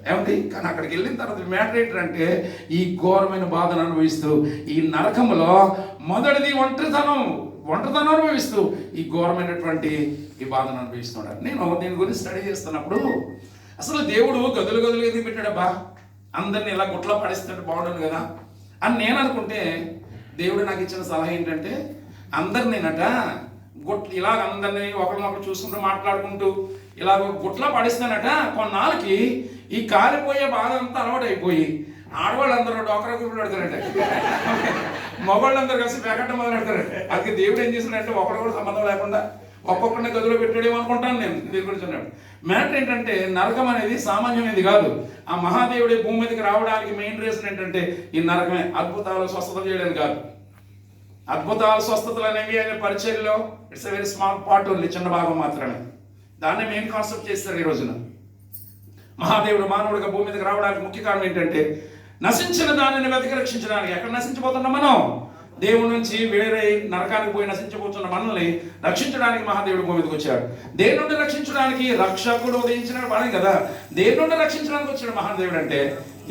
ఏమండి? కానీ అక్కడికి వెళ్ళిన తర్వాత మ్యాటర్ ఏంటంటే ఈ ఘోరమైన బాధను అనుభవిస్తూ ఈ నరకంలో మొదటిది ఒంటరితనం అనుభవిస్తూ ఈ ఘోరమైనటువంటి ఈ బాధను అనుభవిస్తున్నాడు. నేను దీని గురించి స్టడీ చేస్తున్నప్పుడు అసలు దేవుడు గదులు ఎందుకు పెట్టాడబ్బా? అందరిని ఇలా గుట్లో పడిస్తాడు బాగుండదు కదా అని నేను అనుకుంటే, దేవుడు నాకు ఇచ్చిన సలహా ఏంటంటే అందరినేనట ఇలాగ అందరినీ ఒకరినొకరు చూసుకుంటూ మాట్లాడుకుంటూ ఇలాగ గుట్లో పడిస్తానట. కొన్నాళ్ళకి ఈ కాలిపోయే బాధ అంతా అలవాటు అయిపోయి ఆడవాళ్ళందరూ డోకరా గ్రూపులు పెడతారంటే, మగవాళ్ళందరూ కలిసి ప్యాకెట్ మొదలు పెడతారంట. అది దేవుడు ఏం చేసినాడంటే ఒకరు కూడా సంబంధం లేకుండా ఒక్కొక్కరిని గదిలో పెట్టాడేమో అనుకుంటాను నేను దీని గురించి అన్నాడు. మ్యాటర్ ఏంటంటే నరకం అనేది సామాన్యమైనది కాదు. ఆ మహాదేవుడి భూమి మీదకి రావడానికి మెయిన్ రీజన్ ఏంటంటే ఈ నరకమే. అద్భుతాలు స్వస్థత చేయడానికి కాదు. అద్భుతాలు స్వస్థతలు అనేవి అనే పరిచర్యలో it's a very small part only, చిన్న భాగం మాత్రమే. దాన్ని మెయిన్ కాన్సెప్ట్ చేస్తారు ఈ రోజున. మహాదేవుడు మానవుడిగా భూమి మీదకి రావడానికి ముఖ్య కారణం ఏంటంటే నశించిన దానిని వెతికి రక్షించడానికి. ఎక్కడ నశించిపోతున్నాం మనం? దేవుడి నుంచి వేరే నరకానికి పోయి నశించిపోతున్న మనల్ని రక్షించడానికి మహాదేవుడు భూమి మీదకి వచ్చాడు. దేని నుండి రక్షించడానికి? రక్షకుడు ఉదయించిన వాడే కదా. దేని నుండి రక్షించడానికి వచ్చాడు మహాదేవుడు అంటే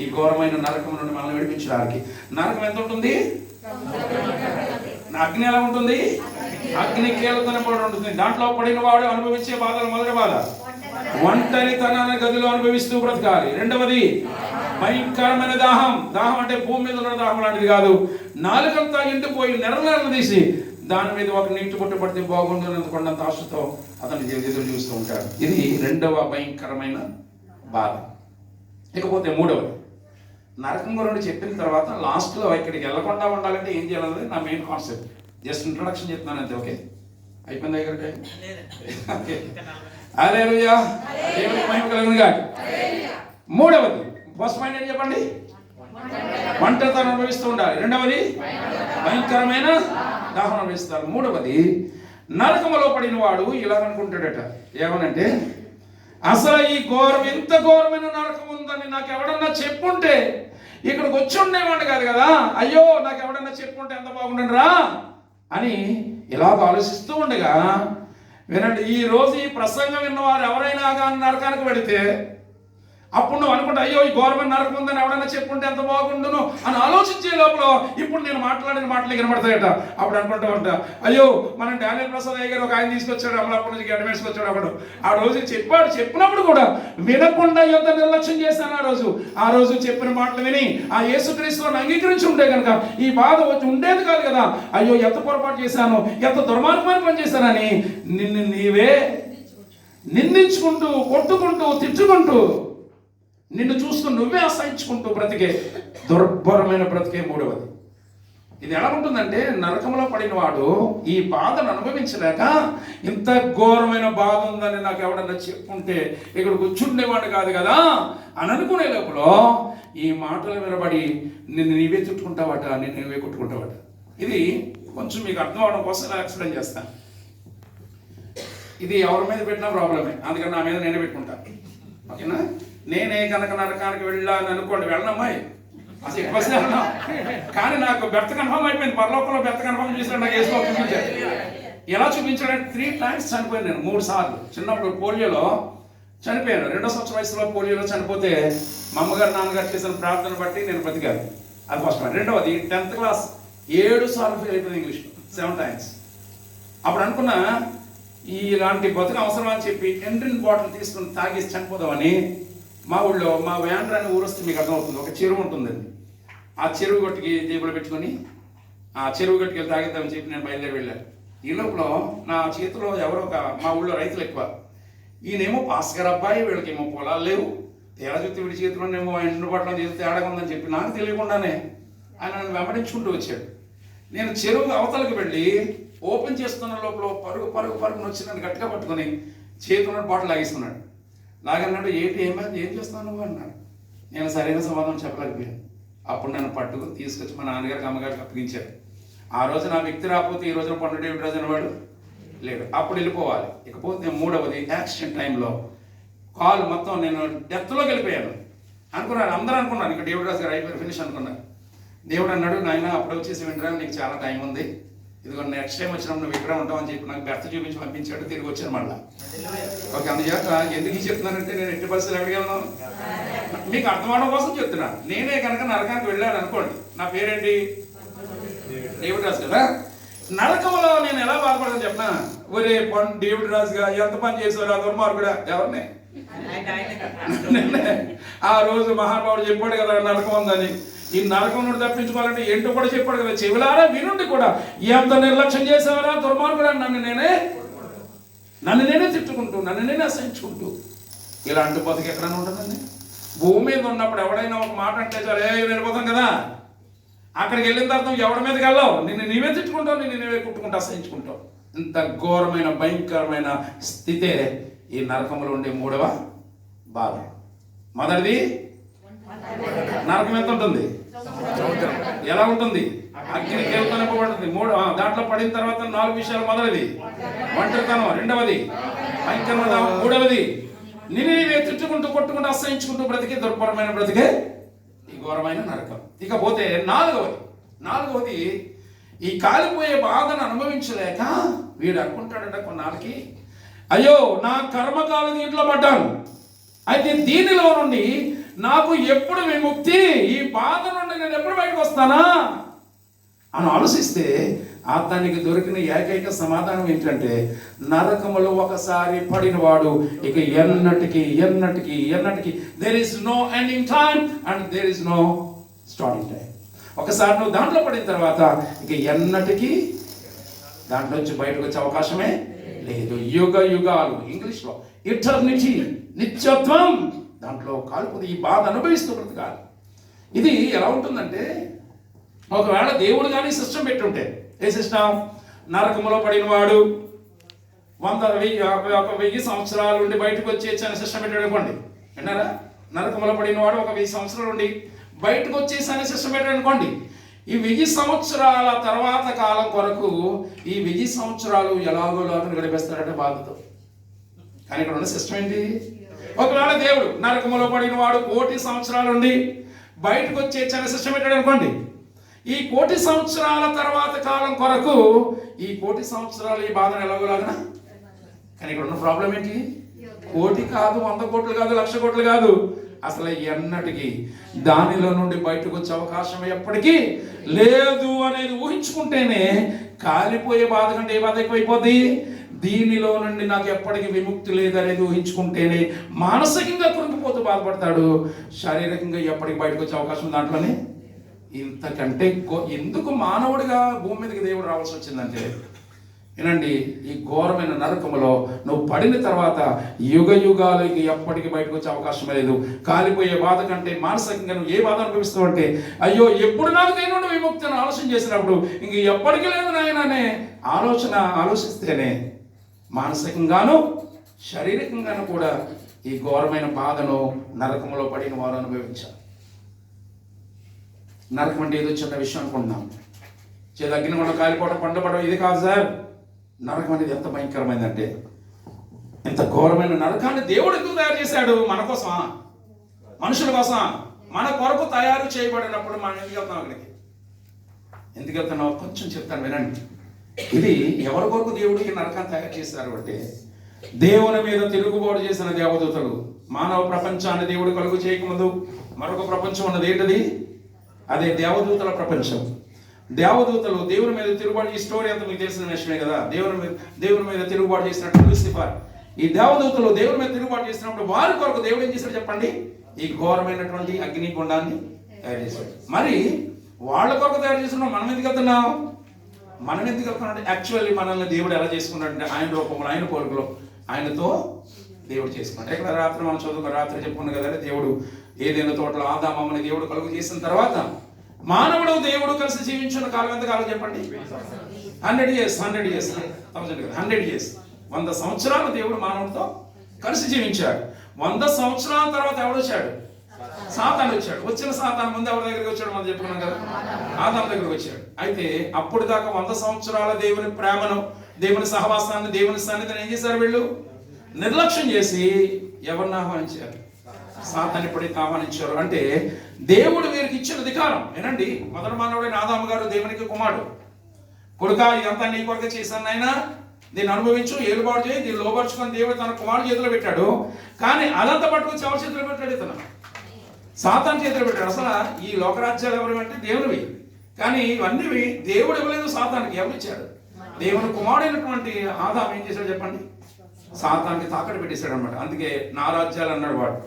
ఈ ఘోరమైన నరకం నుండి మనల్ని విడిపించడానికి. నరకం ఎంత ఉంటుంది? అగ్ని ఎలా ఉంటుంది? అగ్ని కేలతోనే పడి ఉంటుంది. దాంట్లో పడిన వాడు అనుభవించే బాధలు మొదటి బాధ ఒంటరితనాన్ని గదిలో అనుభవిస్తూ బ్రతకాలి. రెండవది భయంకరమైన దాహం. దాహం అంటే భూమి మీద ఉన్న దాహం లాంటిది కాదు. నాలుగంతా ఎండిపోయి నెరలు తీసి దాని మీద ఒక నీటి పొట్టు పడితే బాగుండు కొండంత ఆశతో అతను ఎదురు చూస్తూ ఉంటాడు. ఇది రెండవ భయంకరమైన బాధ. ఇకపోతే మూడవది నరకం గురించి చెప్పిన తర్వాత లాస్ట్లో ఇక్కడికి వెళ్ళకుండా ఉండాలంటే ఏం చేయాలన్నది నా మెయిన్ కాన్సెప్ట్. జస్ట్ ఇంట్రొడక్షన్ చెప్తున్నాను అంతే. ఓకే, అయిపోయింది దగ్గర. హల్లెలూయా, దేవునికి మహిమ కలుగును గాక. మూడవది ఫస్ట్ పాయింట్ ఏంటి చెప్పండి? ఒంటరితనం అనుభవిస్తూ ఉండాలి. రెండవది భయంకరమైన దాహం అనుభవిస్తారు. మూడవది నరకములో పడిన వాడు ఇలా అనుకుంటాడట, ఏమనంటే అసలు ఈ ఘోరం ఇంత ఘోరమైన నరకం ఉందని నాకు ఎవడన్నా చెప్పుంటే ఇక్కడికి వచ్చి ఉండేవాడు కాదు కదా, అయ్యో నాకు ఎవడన్నా చెప్పుంటే ఎంత బాగుండరా అని ఇలాగ ఆలోచిస్తూ ఉండగా, వినండి, ఈ రోజు ఈ ప్రసంగం విన్నవారు ఎవరైనా కానీ నరకానికి వెళితే అప్పుడు నువ్వు అనుకుంటా, అయ్యో ఈ గవర్నమెంట్ నరకం ఉందని ఎవడన్నా చెప్పుకుంటే ఎంత బాగుండును అని ఆలోచించే లోపల ఇప్పుడు నేను మాట్లాడిన మాటలు కనబడతాయట. అప్పుడు అనుకుంటా ఉంటా, అయ్యో మనం డానియల్ ప్రసాద్ అయ్య గారు ఒక ఆయన తీసుకొచ్చాడు, అమలాపురం నుంచి అడ్వాన్స్ వచ్చాడు. అప్పుడు ఆ రోజు చెప్పినప్పుడు కూడా వినకుండా ఎంత నిర్లక్ష్యం చేశాను. ఆ రోజు చెప్పిన మాటలు విని ఆ యేసుక్రీస్తుని అంగీకరించి ఉంటే కనుక ఈ బాధ వచ్చి ఉండేది కాదు కదా. అయ్యో ఎంత పొరపాటు చేశాను, ఎంత దుర్మార్గమైన పని చేశానని నిన్ను నీవే నిందించుకుంటూ కొట్టుకుంటూ తిట్టుకుంటూ నిన్ను చూసుకుని నువ్వే అసహించుకుంటూ బ్రతికే దుర్భరమైన బ్రతికే మూడవది. ఇది ఎలా ఉంటుందంటే నరకంలో పడిన వాడు ఈ బాధను అనుభవించలేక ఇంత ఘోరమైన బాధ ఉందని నాకు ఎవడన్నా చెప్పుంటే ఇక్కడ కూర్చుండేవాడు కాదు కదా అని అనుకునే లోపల ఈ మాటలు వినబడి నిన్ను నీవే చుట్టుకుంటావట, నిన్ను నీవే కొట్టుకుంటావట. ఇది కొంచెం మీకు అర్థం అవడం కోసం ఇలా ఎక్స్ప్లెయిన్ చేస్తాను. ఇది ఎవరి మీద పెట్టినా ప్రాబ్లమే, అందుకని నా మీద నేనే పెట్టుకుంటాను. ఓకేనా? నేనే కనుక నరకానికి వెళ్ళాను అనుకోండి, వెళ్ళనమ్మాయి అసలు ఎక్కువ, కానీ నాకు బెర్త్ కన్ఫర్మ్ అయిపోయింది. పరలోకంలో బెర్త్ కన్ఫర్మ్ చేశాడు, నాకు వేసుకో చూపించాడు. ఎలా చూపించాడంటే 3 times చనిపోయాను నేను, 3 సార్లు. చిన్నప్పుడు పోలియోలో చనిపోయాను. 2వ సంవత్సరం వయసులో పోలియోలో చనిపోతే మా అమ్మగారు నాన్నగారు చేసిన ప్రార్థన బట్టి నేను బతికాను. అది ఫస్ట్ పాయింట్. రెండవది 10th క్లాస్ 7 సార్లు ఫెయిల్ అయిపోయింది ఇంగ్లీష్లో, 7 times. అప్పుడు అనుకున్నా ఇలాంటి బతుకు అవసరం అని చెప్పి ఎండ్రిన్ బాటిల్ తీసుకుని తాగేసి చనిపోదామని మా ఊళ్ళో మా వ్యాండ్ర అని ఊరు వస్తే మీకు అర్థమవుతుంది, ఒక చెరువు ఉంటుందండి. ఆ చెరువు గట్టుకి జేబులో పెట్టుకొని ఆ చెరువు గట్టుకి వెళ్ళి తాగిద్దామని చెప్పి నేను బయలుదేరి వెళ్ళాను. ఈ లోపల నా చేతిలో ఎవరో ఒక మా ఊళ్ళో రైతులు ఎక్కువ, ఈయనేమో పాస్కర్ అబ్బాయి, వీళ్ళకేమో పొలాలు లేవు, తేడా చూస్తే వీడి చేతిలోనేమో ఎండు పట్టడం చేసి తేడా ఉందని చెప్పి నాకు తెలియకుండానే ఆయన నన్ను వెంబడించుకుంటూ వచ్చాడు. నేను చెరువు అవతలకు వెళ్ళి ఓపెన్ చేస్తున్న లోపల పరుగును వచ్చి నన్ను గట్టిగా పట్టుకొని చేతిలో బాటిల్ లాగేసుకున్నాడు. లాగన్నాడు, ఏమైంది, ఏం చేస్తున్నావు నువ్వు అన్నాడు. నేను సరైన సమాధానం చెప్పలేకపోయాను. అప్పుడు నన్ను పట్టుకుని తీసుకొచ్చి మా నాన్నగారికి అమ్మగారికి అప్పగించాడు. ఆ రోజు నా వ్యక్తి రాకపోతే ఈ రోజున పండు డేవిడ్ రాజు అనేవాడు లేడు. అప్పుడు వెళ్ళిపోవాలి. ఇకపోతే మూడవది యాక్సిడెంట్ టైంలో కాలు మొత్తం నేను డెత్లోకి వెళ్ళిపోయాను అనుకున్నాను. అందరూ అనుకున్నాను ఇంకా డేవిడ్ రాజు గారు అయిపోయారు, ఫినిష్ అనుకున్నాను. దేవుడు అన్నాడు, నాయన అప్పుడు వచ్చేసి వింటారా, నీకు చాలా టైం ఉంది, ఇదిగో నెక్స్ట్ టైం వచ్చినప్పుడు నువ్వు ఇక్కడ ఉంటావు అని చెప్పి నాకు బెర్త్ చూపించి పంపించాడు. తిరిగి వచ్చాను మళ్ళీ. ఓకే, అందుచేత ఎందుకు చెప్తున్నానంటే నేను ఎట్టి పరిస్థితులు ఎక్కడికి వెళ్తాను మీకు అర్థమవడం కోసం చెప్తున్నాను. నేనే కనుక నరకానికి వెళ్ళాను అనుకోండి, నా పేరేంటి, డేవిడ్ రాజు కదా. నరకంలో నేను ఎలా బాధపడతాను చెప్పిన, ఒరే డేవిడ్ రాజుగా ఎంత పని చేశారు ఆ దుర్మార్గుడా, ఎవరిని ఆ రోజు మహానుభావుడు చెప్పాడు కదా నరకం ఉందని. ఈ నరకం నుండి తప్పించుకోవాలంటే ఏంటో కూడా చెప్పాడు కదా, చెవులారా వినుండి కూడా ఎంత నిర్లక్ష్యం చేసేవారా దుర్మార్గుడా, నన్ను నేనే తిట్టుకుంటూ నన్ను నేనే అసహించుకుంటూ. ఇలాంటి బతుకు ఎక్కడైనా ఉంటుందండి? భూమి మీద ఉన్నప్పుడు ఎవడైనా ఒక మాట అంటే సరే వెళ్ళిపోతాం కదా, అక్కడికి వెళ్ళిన తర్వాత ఎవరి మీదకి వెళ్ళావు, నిన్ను నీవే తిట్టుకుంటావు, నిన్ను నీవే కుట్టుకుంటూ అసహించుకుంటావు. ఇంత ఘోరమైన భయంకరమైన స్థితే ఈ నరకంలో ఉండే మూడవ బాధ. మొదటిది నరకం ఎంత ఉంటుంది, ఎలా ఉంటుంది, అగ్ని కేల్కొనివ్వబడుతుంది. దాంట్లో పడిన తర్వాత 4 విషయాలు. మొదటిది ఒంటరితనం, రెండవది భయంకరమైన, మూడవది నిన్ను నీవే తిట్టుకుంటూ కొట్టుకుంటూ అసహించుకుంటూ బ్రతికే దుర్భరమైన బ్రతికే ఈ ఘోరమైన నరకం. ఇకపోతే నాలుగవది ఈ కాలిపోయే బాధను అనుభవించలేక వీడు అనుకుంటాడంట కొన్నాళ్ళకి, అయ్యో నా కర్మకాల దీంట్లో పడ్డాను, అయితే దీనిలో నుండి నాకు ఎప్పుడు విముక్తి, ఈ బాధ నుండి నేను ఎప్పుడు బయటకు వస్తానా అని ఆలోచిస్తే అతనికి దొరికిన ఏకైక సమాధానం ఏంటంటే నరకములో ఒకసారి పడినవాడు ఇక ఎన్నటికి there is no ending time and there is no starting time. ఒకసారి నువ్వు దాంట్లో పడిన తర్వాత ఇక ఎన్నటికీ దాంట్లో నుంచి బయటకు వచ్చే అవకాశమే లేదు. యుగాలు ఇంగ్లీష్లో ఇటర్నిటీ, నిత్యత్వం, దాంట్లో కాల్పుది ఈ బాధ అనుభవిస్తూ బ్రతకాలి. ఇది ఎలా ఉంటుందంటే, ఒకవేళ దేవుడు కానీ సిస్టమ్ పెట్టుంటే, ఏ సిస్టమ్? నరకములో పడిన వాడు 1000 సంవత్సరాలు ఉండి బయటకు వచ్చేసి అనే సిస్టమ్ పెట్టాడు అనుకోండి. విన్నారా? నరకములో పడిన వాడు 1000 సంవత్సరాలు ఉండి బయటకు వచ్చేసి అనే సిస్టమ్ పెట్టాడు అనుకోండి. ఈ 1000 సంవత్సరాల తర్వాత కాలం కొరకు ఈ 1000 సంవత్సరాలు ఎలాగో గడిపేస్తాడంటే బాధతో. కానీ ఇక్కడ ఉన్న సిస్టమ్ ఏంటి? ఒకవేళ దేవుడు నరకములో పడిన వాడు 1,000,000 సంవత్సరాలు ఉండి బయటకు వచ్చే అనే సిస్టమ్ పెట్టాడు అనుకోండి. ఈ 1,000,000 సంవత్సరాల తర్వాత కాలం కొరకు ఈ 1,000,000 సంవత్సరాలు ఈ బాధను ఎలాగోలాగనా. కానీ ఇక్కడ ఉన్న ప్రాబ్లం ఏంటి? 1,000,000 కాదు, 100 కోట్లు కాదు, 1,00,000 కోట్లు కాదు, అసలు ఎన్నటికి దానిలో నుండి బయటకు వచ్చే అవకాశం ఎప్పటికీ లేదు అనేది ఊహించుకుంటేనే కాలిపోయే బాధ కంటే ఏ బాధ ఎక్కువైపోద్ది? దీనిలో నుండి నాకు ఎప్పటికీ విముక్తి లేదనేది ఊహించుకుంటేనే మానసికంగా కృంగిపోతూ బాధపడతాడు. శారీరకంగా ఎప్పటికి బయటకు వచ్చే అవకాశం దాంట్లోనే. ఇంతకంటే ఎందుకు మానవుడిగా భూమి మీదకి దేవుడు రావాల్సి వచ్చిందంటే, వినండి, ఈ ఘోరమైన నరకములో నువ్వు పడిన తర్వాత యుగాలకి ఎప్పటికీ బయటకు వచ్చే అవకాశం లేదు. కాలిపోయే బాధ కంటే మానసికంగా నువ్వు ఏ బాధ అనుభవిస్తావు అంటే, అయ్యో ఎప్పుడు నాకు దేని నుండి విముక్తి అని ఆలోచన చేసినప్పుడు ఇంక ఎప్పటికీ లేదు నాయన అనే ఆలోచిస్తేనే మానసికంగాను శారీరకంగాను కూడా ఈ ఘోరమైన బాధను నరకములో పడిన వారు అనుభవించారు. నరకం అంటే ఏదో చిన్న విషయం అనుకుంటున్నాం. అగ్ని కూడా కాలిపోవడం, పండపడడం ఇది కాదు సార్. నరకం అనేది ఎంత భయంకరమైందంటే, ఎంత ఘోరమైన నరకాన్ని దేవుడు ఎందుకు తయారు చేశాడు? మన కోసమా? మనుషుల కోసమా? మన కొరకు తయారు చేయబడినప్పుడు మనం ఎందుకు వెళ్తాం అక్కడికి? ఎందుకు వెళ్తున్నావు? కొంచెం చెప్తాను వినండి. ఇది ఎవరి కొరకు దేవుడు ఈ నరకాన్ని తయారు చేశారు అంటే, దేవుని మీద తిరుగుబాటు చేసిన దేవదూతలు. మానవ ప్రపంచాన్ని దేవుడు కలుగు చేయకముందు మరొక ప్రపంచం ఉన్నది. ఏంటది? అదే దేవదూతల ప్రపంచం. దేవదూతలు దేవుని మీద తిరుగుబాటు, ఈ స్టోరీ అంతా మీకు తెలిసిన విషయమే కదా. దేవుని మీద తిరుగుబాటు చేసినట్టు లూసిఫర్. ఈ దేవదూతలు దేవుని మీద తిరుగుబాటు చేసినప్పుడు వారి కొరకు దేవుడు ఏం చేశాడు చెప్పండి? ఈ ఘోరమైనటువంటి అగ్ని గుండాన్ని తయారు చేశాడు. మరి వాళ్ళ కొరకు తయారు చేస్తున్నాం, మనం ఎందుకు వెళ్తున్నాం? మనం ఎందుకు వెళ్తున్నాం అంటే, యాక్చువల్లీ మనల్ని దేవుడు ఎలా చేసుకున్నాడంటే, ఆయన రూపంలో, ఆయన పోలికలో ఆయనతో దేవుడు చేసుకున్నాడు. ఎక్కడ రాత్రి మనం చదువుకున్న రాత్రి చెప్పుకున్నాం కదంటే, దేవుడు ఏదైనా తోటలో ఆదామని దేవుడు కలుగు చేసిన తర్వాత మానవుడు దేవుడు కలిసి జీవించిన కాలం ఎంత కాలం చెప్పండి? 100 years 100 సంవత్సరాలు దేవుడు మానవుడితో కలిసి జీవించాడు. 100 సంవత్సరాల తర్వాత ఎవడు వచ్చాడు? సాతాను వచ్చాడు. వచ్చిన సాతాను ముందు ఎవరి దగ్గరికి వచ్చాడు మనం చెప్పుకున్నాం కదా, ఆదాము దగ్గరికి వచ్చాడు. అయితే అప్పుడు దాకా 100 సంవత్సరాల దేవుని ప్రేమను, దేవుని సహవాసాన్ని, దేవుని సన్నిధిని ఏం చేశారు? వీళ్ళు నిర్లక్ష్యం చేసి ఎవరిని ఆహ్వానించారు? సాతాను ఎప్పుడైతే ఆహ్వానించారు అంటే, దేవుడు వీరికి ఇచ్చిన అధికారం. వినండి, మొదటి మానవుడైన ఆదాము గారు దేవునికి కుమారుడు. కొడుకా, ఇదంతా నీ కొరకే చేశాను నాయనా, దీన్ని అనుభవించు, ఏలుబాటు చేయి, దీన్ని లోపరుచుకొని దేవుడు తన కుమారుడు చేతిలో పెట్టాడు. కానీ అదంతా పట్టుకొచ్చి ఎవరి చేతిలో పెట్టాడు? ఇతను సాతాను చేతిలో పెట్టాడు. అసలు ఈ లోకరాజ్యాలు ఎవరు అంటే దేవుడివి, కానీ ఇవన్నీ దేవుడు ఇవ్వలేదు, సాతానికి ఎవరు ఇచ్చాడు? దేవుని కుమారుడైనటువంటి ఆదాము ఏం చేశాడు చెప్పండి? సాతానికి తాకట్టు పెట్టేశాడు అనమాట. అందుకే నా రాజ్యాలు అన్నాడు వాడు,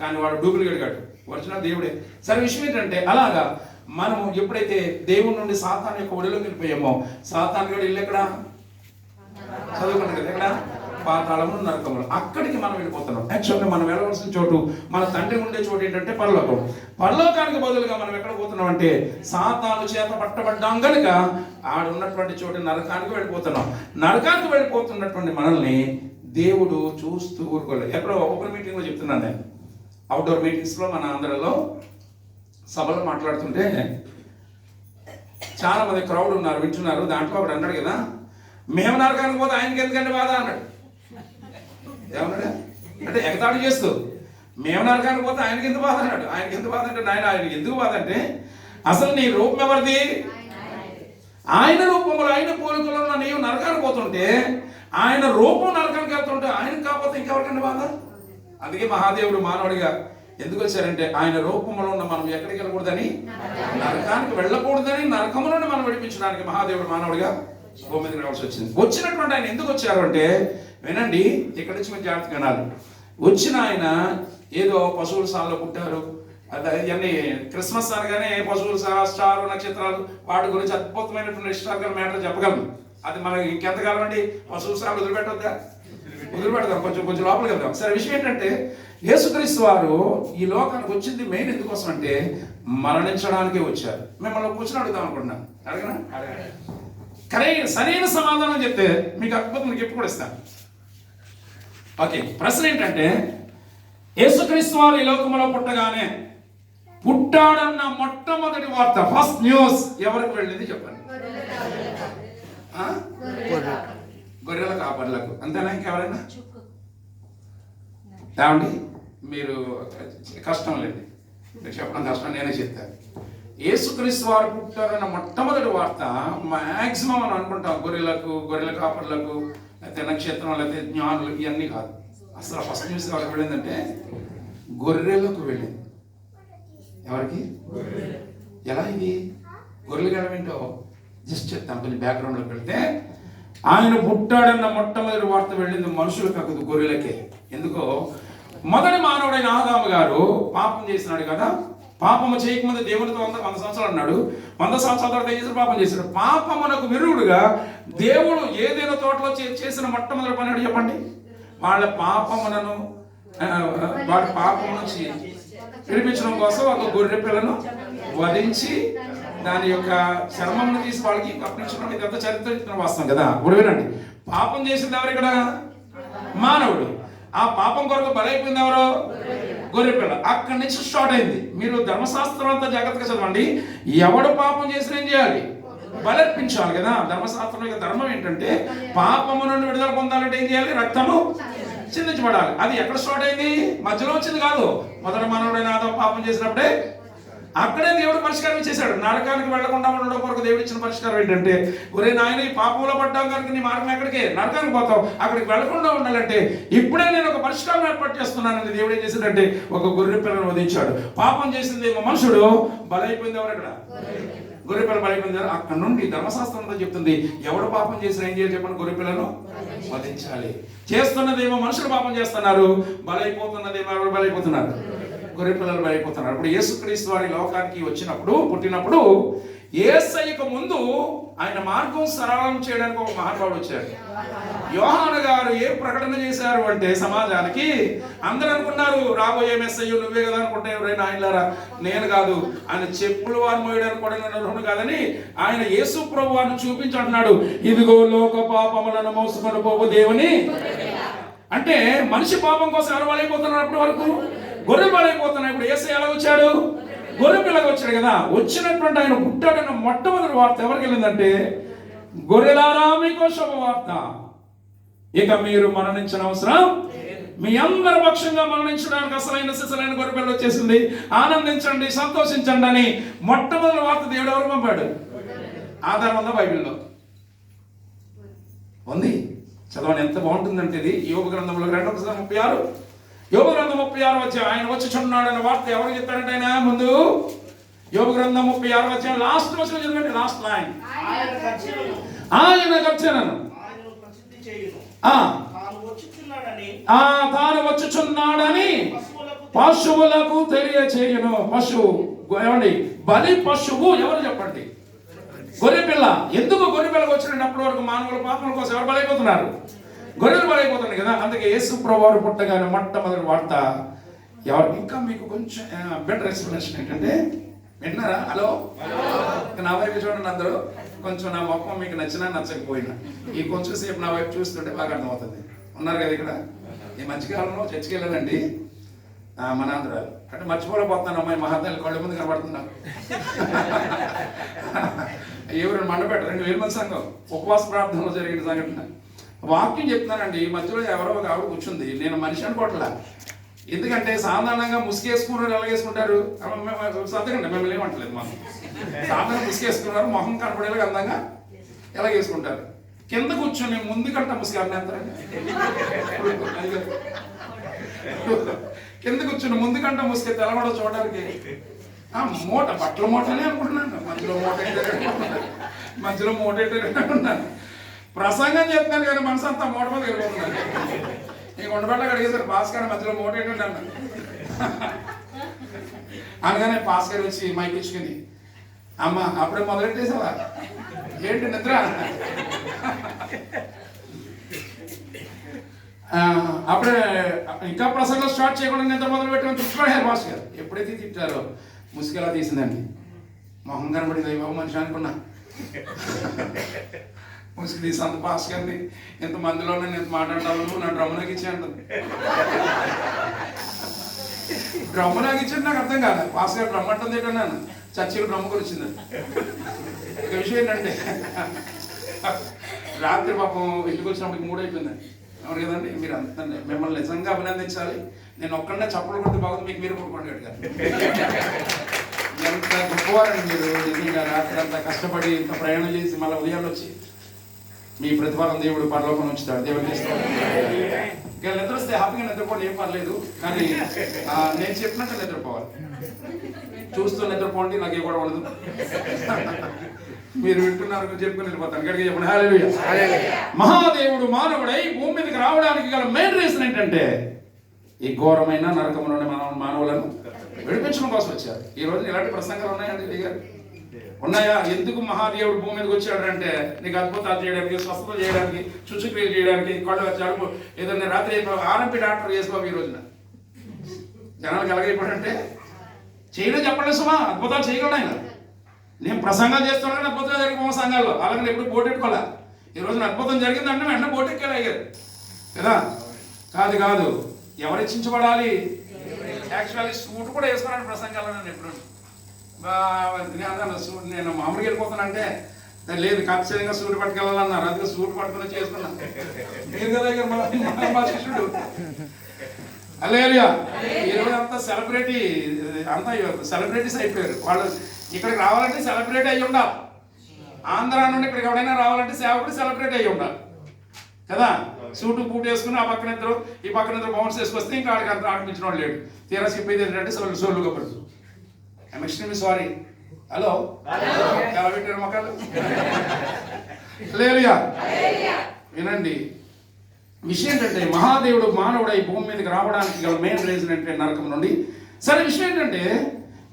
కానీ వాడు డూప్లికేట్ కాడు, ఒరిజినల్ దేవుడే. సరే, విషయం ఏంటంటే, అలాగా మనము ఎప్పుడైతే దేవుడి నుండి సాతాను యొక్క ఒడిలోకి వెళ్ళిపోయామో, సాతాను కూడా ఇల్లు ఎక్కడ? చదువుకున్నాం కదా, ఎక్కడ? పాతాళము, నరకములు. అక్కడికి మనం వెళ్ళిపోతున్నాం. యాక్చువల్గా మనం వెళ్ళవలసిన చోటు, మన తండ్రి ఉండే చోటు ఏంటంటే పరలోకం. పరలోకానికి బదులుగా మనం ఎక్కడ పోతున్నాం అంటే, సాతాను చేత పట్టబడ్డాం కనుక ఆడ ఉన్నటువంటి చోటు నరకానికి వెళ్ళిపోతున్నాం. నరకానికి వెళ్ళిపోతున్నటువంటి మనల్ని దేవుడు చూస్తూ ఊరుకోలేదు. ఎక్కడో ఓపెన్ మీటింగ్లో చెప్తున్నాను నేను, అవుట్డోర్ మీటింగ్స్లో మన ఆంధ్రలో సభలో మాట్లాడుతుంటే చాలా మంది క్రౌడ్ ఉన్నారు, వింటున్నారు. దాంట్లో ఒకడు అన్నాడు కదా, మేము నరకానికి పోతే ఆయనకి ఎందుకంటే బాధ అన్నాడు. ఏమన్నాడు అంటే, ఎగతాడు చేస్తూ, మేము నరకానికి పోతే ఆయనకి ఎందుకు బాధ అన్నాడు. ఆయనకి ఎందుకు బాధ అంటే, నాయన ఆయనకి ఎందుకు బాధ అంటే, అసలు నీ రూపం ఎవరిది? ఆయన రూపంలో, ఆయన పోలికలో నీవు నరకానికి పోతుంటే, ఆయన రూపం నరకానికి వెళ్తుంటే ఆయనకు కాకపోతే ఇంకెవరికంటే బాధ? అందుకే మహాదేవుడు మానవుడిగా ఎందుకు వచ్చారంటే ఆయన రూపంలో ఉన్న మనం ఎక్కడికి వెళ్ళకూడదని, నరకానికి వెళ్ళకూడదని, నరకంలోనే మనం విడిపించడానికి మహాదేవుడు మానవుడిగా భూమి మీదకి రావాల్సి వచ్చింది. వచ్చినటువంటి ఆయన ఎందుకు వచ్చారు అంటే, వినండి, ఇక్కడి నుంచి మీరు జాగ్రత్తగా వినాలి. వచ్చిన ఆయన ఏదో పశువుల సాల్లో పుట్టారు, ఇవన్నీ క్రిస్మస్ అనగానే పశువుల స్టార్ నక్షత్రాలు వాటి గురించి అద్భుతమైనటువంటి హిస్టారికల్ మ్యాటర్ చెప్పగలను. అది మనం ఇంకెంతకాలం అండి పశువుల సార్లు వదిలిపెడదాం, కొంచెం లోపలికి వెళ్దాం. సరే, విషయం ఏంటంటే యేసుక్రీస్తు వారు ఈ లోకానికి వచ్చింది మెయిన్ ఎందుకోసం అంటే మరణించడానికే వచ్చారు. మిమ్మల్ని కూర్చొని అడుగుదాం అనుకుంటున్నాను, అడగనా? సరైన సమాధానం చెప్తే మీకు అద్భుతం గిఫ్ట్ కూడా ఇస్తాను. ఓకే, ప్రశ్న ఏంటంటే యేసుక్రీస్తు వారు ఈ లోకంలో పుట్టగానే పుట్టాడన్న మొట్టమొదటి వార్త, ఫస్ట్ న్యూస్ ఎవరికి వెళ్ళింది చెప్పండి? గొర్రెల కాపర్లకు. అంతేనా? ఇంకెవరైనా? ఏమండి, మీరు కష్టం లేదు, మీరు చెప్పడం కష్టం, నేనే చెప్తాను. యేసుక్రీస్తు వారు పుట్టారన్న మొట్టమొదటి వార్త మ్యాక్సిమం అని అనుకుంటాం గొర్రెల కాపర్లకు, లేకపోతే నక్షత్రం, లేకపోతే జ్ఞానులు, ఇవన్నీ కాదు. అసలు ఫస్ట్ న్యూస్ ఎవరికి వెళ్ళిందంటే గొర్రెలకు వెళ్ళింది. ఎవరికి? ఎలా ఇది గొర్రెలు గడవ ఏంటో జస్ట్ చెప్తాను, కొంచెం బ్యాక్గ్రౌండ్లోకి వెళ్తే ఆయన పుట్టాడన్న మొట్టమొదటి వార్త వెళ్ళింది మనుషులకు కాదు, గొర్రెలకే. ఎందుకో మొదటి మానవుడైన ఆదాము గారు పాపం చేసినాడు కదా. పాపము చేయకముందు దేవునితో 100 సంవత్సరాలు అన్నాడు. 100 సంవత్సరాల తర్వాత ఏం చేసిన? పాపం చేశాడు. పాపమునకు విరుగుడుగా దేవుడు ఏదైనా తోటలో చేసిన మొట్టమొదటి పని అడిగి చెప్పండి. వాళ్ళ పాపములను వాడి పాపం నుంచి విడిపించడం కోసం ఒక గొర్రె పిల్లను వధించి దాని యొక్క చర్మమును తీసి వాళ్ళకి అప్పించడం. ఇదంతా చరిత్ర వాస్తవం కదా. ఇప్పుడు వినండి, పాపం చేసింది ఎవరు ఇక్కడ? మానవుడు. ఆ పాపం కొరకు బలైపోయింది ఎవరు? గొర్రె పిల్ల. అక్కడి నుంచి స్టార్ట్ అయింది. మీరు ధర్మశాస్త్రం అంతా జాగ్రత్తగా చదవండి. ఎవడు పాపం చేసినా ఏం చేయాలి? బలర్పించాలి కదా. ధర్మశాస్త్రం యొక్క ధర్మం ఏంటంటే పాపము నుండి విడుదల పొందాలంటే ఏం చేయాలి? రక్తము చిందించబడాలి. అది ఎక్కడ స్టార్ట్ అయింది? మధ్యలో వచ్చింది కాదు. మొదటి మానవుడైన ఆదాము పాపం చేసినప్పుడే అక్కడే దేవుడు పరిష్కారం చేశాడు. నరకానికి వెళ్లకుండా ఉండడం కొరకు దేవుడు ఇచ్చిన పరిష్కారం ఏంటంటే, ఒరే నాయన, ఈ పాపంలో పడ్డాం కనుక నీ మార్గం ఎక్కడికి? నరకానికి పోతావు. అక్కడికి వెళ్లకుండా ఉండాలంటే ఇప్పుడే నేను ఒక పరిష్కారం ఏర్పాటు చేస్తున్నానని దేవుడు ఏం చేశాడంటే ఒక గొర్రె పిల్లను వధించాడు. పాపం చేసింది మనుషుడు, బలైపోయింది ఎవరు? అక్కడ గొర్రె పిల్ల బలైపోయింది. అక్కడ నుండి ధర్మశాస్త్రంతో చెప్తుంది, ఎవడు పాపం చేసినా ఏం చేయాలి చెప్పండి? గొర్రె పిల్లను వధించాలి. చేస్తున్నదేమో మనుషులు పాపం చేస్తున్నారు, బలైపోతున్నదేమో ఎవరు బలైపోతున్నారు? గొర్రె పిల్లలు బలైపోతున్నారు. ఇప్పుడు యేసుక్రీస్తు వారి లోకానికి పుట్టినప్పుడు యేసయ్యకు ముందు ఆయన మార్గం సరళం చేయడానికి ఒక మహానుభావుడు వచ్చాడు. యోహాను గారు ఏ ప్రకటన చేశారు అంటే సమాజానికి, అందరూ అనుకున్నారు రాబోయే మెస్సయ్య నువ్వే కదా అనుకుంటే, ఎవరైనా ఆయనలారా నేను కాదు, ఆయన చెప్పులు వారు మోయడానికి కూడా కాదని ఆయన యేసు ప్రభు వారిని చూపించి అంటున్నాడు, ఇదిగో లోక పాపములను మోసుకొని పోవు దేవుని. అంటే మనిషి పాపం కోసం ఎవరు బలైపోతున్నారు? అప్పటి వరకు గొర్రె బలైపోతున్నాయి. ఇప్పుడు యేసయ్య ఎలా వచ్చాడు? గొర్రె పిల్లగా వచ్చాడు కదా. వచ్చినటువంటి ఆయన పుట్టాడన్న మొట్టమొదటి వార్త ఎవరికి వెళ్ళిందంటే, గొర్రెలారా మీకు శుభవార్త, ఇక మీరు మరణించిన అవసరం, మీ అందరి పక్షంగా మరణించడానికి అసలైన సిసలైన గొర్రె పిల్ల వచ్చేసింది, ఆనందించండి, సంతోషించండి అని మొట్టమొదటి వార్త దేవుడు ఎవరు పంపాడు? ఆధారం ఉందా బైబిల్లో? ఉంది, చదవండి. ఎంత బాగుంటుందంటే ఇది యోబు గ్రంథంలో 2:36. యోబు గ్రంథం 36 వచ్చి ఆయన వచ్చుచున్నాడు అనే వార్త ఎవరు చెప్పారంటే, ఆయన ముందు యోబు గ్రంథం 36 వచ్చి లాస్ట్ వచనం చదవండి, లాస్ట్ లైన్. ఆయన గర్జనను తాను వచ్చుచున్నాడని పశువులకు తెలియచేయును. పశువు ఏమండి? బలి పశువు ఎవరు చెప్పండి? గొర్రె పిల్ల. ఎందుకు గొర్రె పిల్లకి వచ్చినప్పటి వరకు మానవుల పాపల కోసం ఎవరు బలైపోతున్నారు? గొర్రెలు బలైపోతున్నాయి కదా. అందుకే యేసు ప్రభువు పుట్టగానే మొట్టమొదటి వార్త ఎవరు? ఇంకా మీకు కొంచెం బెటర్ ఎక్స్ప్లెనేషన్ ఏంటంటే, వింటున్నారా? హలో, నా వైపు చూడండి అందరూ. కొంచెం నా మొక్కం మీకు నచ్చినా నచ్చకపోయినా ఈ కొంచెం సేపు నా వైపు చూస్తుంటే బాగా అర్థమవుతుంది. ఉన్నారు కదా ఇక్కడ. ఈ మధ్యకాలంలో చర్చికి వెళ్ళాలండి మన ఆంధ్రాలు అంటే మర్చిపోలేకపోతున్నాను. అమ్మాయి మహాతల్లి కళ్ళ ముందు కనబడుతున్నా. ఎవరు మండపెట్ట 2000 మంది సంఘం ఉపవాస ప్రార్థనలో జరిగిన సంఘటన వాక్యం చెప్తున్నానండి. మధ్యలో ఎవరో ఒక ఆవిడ కూర్చుంది. నేను మనిషి అనుకోవట్లా, ఎందుకంటే సాధారణంగా ముసుగేసుకున్నారు. ఎలాగేసుకుంటారు? సర్దకండి, మిమ్మల్ని ఏమంటలేదు. మనం సాధారణ ముసుగేసుకున్నారు, మొహం కనపడేలాగా అందంగా ఎలాగేసుకుంటారు. కింద కూర్చొని ముందు కంట ముసుగు అన్నేస్తారండి. కింద కూర్చుని ముందు కంట ముసుకే తెలవడం చూడడానికి మూట బట్టల మూటనే అనుకుంటున్నాను. మధ్యలో మూట అనుకున్నాను. ప్రసంగం చెప్తాను కానీ మనసు అంతా మూట మీద వెళ్ళిపోతున్నాను. ఇంక ఉండబట్ట అడిగేసారు భాస్కర్ మధ్యలో మూట ఏంటంటే అన్నాను. అనగానే భాస్కర్ వచ్చి మైక్ ఇచ్చుకుని, అమ్మ అప్పుడే మొదలెట్టేసావా ఏంటి నిద్ర? అప్పుడే ఇంకా ప్రసంగం స్టార్ట్ చేయకుండా నిద్ర మొదలు పెట్టమని తిట్టుకోడారు భాస్కర్. ఎప్పుడైతే తిట్టారో ముసుగెలా తీసిందండి. మొహం కనబడింది, బాబు మనిషి అనుకున్నా. ముసుగు తీసి అంత భాస్కర్ని ఇంతమందిలో నేను ఎంత మాట్లాడతాను, నా డ్రమ్ములోకి ఇచ్చి అంటుంది. డ్రమ్ములోకి ఇచ్చి నాకు అర్థం కాదు. భాస్కర్ డ్రమ్ అంటుంది ఏంటన్నాను, చర్చిలో డ్రమ్ము వచ్చిందని. ఒక విషయం ఏంటంటే రాత్రి పాపం ఇంటికి వచ్చినప్పటికి 3 అయిపోయిందండి. అవును కదండి, మీరు అంత మిమ్మల్ని నిజంగా అభినందించాలి. నేను ఒక్కడనే చప్పలు కొట్టి బాగుంది, మీకు మీరు కొట్టుకోండి గట్టిగా. ఎంత గొప్పవారండి మీరు. నిజంగా రాత్రి అంతా కష్టపడి ఇంత ప్రయాణం చేసి మళ్ళీ ఉదయాన్నే వచ్చి మీ ప్రతిఫలం దేవుడు పరలోకం ఉంచుతాడు. దేవుడు చేస్తాడు. ఇంకా నిద్ర వస్తే హ్యాపీగా నిద్రపోండి, ఏం పర్లేదు. కానీ నేను చెప్పినట్టు నిద్రపోవాలి. చూస్తూ నిద్రపోండి, నాకే కూడా ఉండదు. మీరు వింటున్నారు చెప్పుకుని వెళ్ళిపోతాను. గడికి చెప్పండి హల్లెలూయా. మహాదేవుడు మానవుడై భూమి మీదకి రావడానికి గల మెయిన్ రీజన్ ఏంటంటే ఈ ఘోరమైన నరకం నుండి మానవులను విడిపించడం కోసం వచ్చారు. ఈ రోజు ఇలాంటి ప్రసంగాలు ఉన్నాయండి గారు, ఉన్నాయా? ఎందుకు మహాదేవుడు భూమి మీదకి వచ్చాడు అంటే నీకు అద్భుతాలు చేయడానికి, స్వస్థత చేయడానికి, శుచిక్రియలు చేయడానికి, కళ్ళు వచ్చాడు. ఏదైనా రాత్రి ఆర్ఎంపీ డాక్టర్ చేసుకో. ఈ రోజున జనాలకు ఎలాగైపోయాడంటే చేయడం చెప్పండి సుమా, అద్భుతాలు చేయగలడు ఆయన. నేను ప్రసంగాలు చేస్తున్నాను, అద్భుతాలు జరిగిపోయిన సంఘాల్లో అలాగే ఎప్పుడు బోటెట్టుకోలే. ఈ రోజున అద్భుతం జరిగిందంటే వెంటనే బోటెక్కేలా అయ్యారు కదా. కాదు, ఎవరు హెచ్చించబడాలి? యాక్చువల్లీ సూట్ కూడా వేసుకున్నాను ప్రసంగాలు. నేను ఎప్పుడు నేను మామూలుగా వెళ్ళిపోతానంటే లేదు, ఖచ్చితంగా సూట్ పట్టుకెళ్ళాలన్నారు. అందుకే సూట్ పట్టుకుని చేసుకున్నాను. మీరు కదా మా శిష్యుడు. హల్లెలూయా. ఈరోజు అంతా సెలబ్రిటీ, అంతా సెలబ్రిటీస్ అయిపోయారు. వాళ్ళు ఇక్కడికి రావాలంటే సెలబ్రిటీ అయ్యి ఉండాలి. ఆంధ్ర నుండి ఇక్కడికి ఎవరైనా రావాలంటే సేవకుడు సెలబ్రిటీ అయ్యి ఉండాలి కదా. సూటు బూట్ వేసుకుని ఆ పక్కన ఇద్దరు ఈ పక్కన ఇద్దరు బౌన్స్ వేసుకొస్తే ఇంకా ఆడికి అంత ఆడిపించిన వాడు లేడు. తీరా చెప్పేది ఏంటంటే సోలుగా పడుతుంది. I'm extremely sorry. హలో, ఎలా పెట్టారు మొక్కలు? హల్లెలూయా. వినండి, విషయం ఏంటంటే మహాదేవుడు మానవుడై భూమి మీదకి రావడానికి గల మెయిన్ రీజన్ అంటే నరకం నుండి. సరే, విషయం ఏంటంటే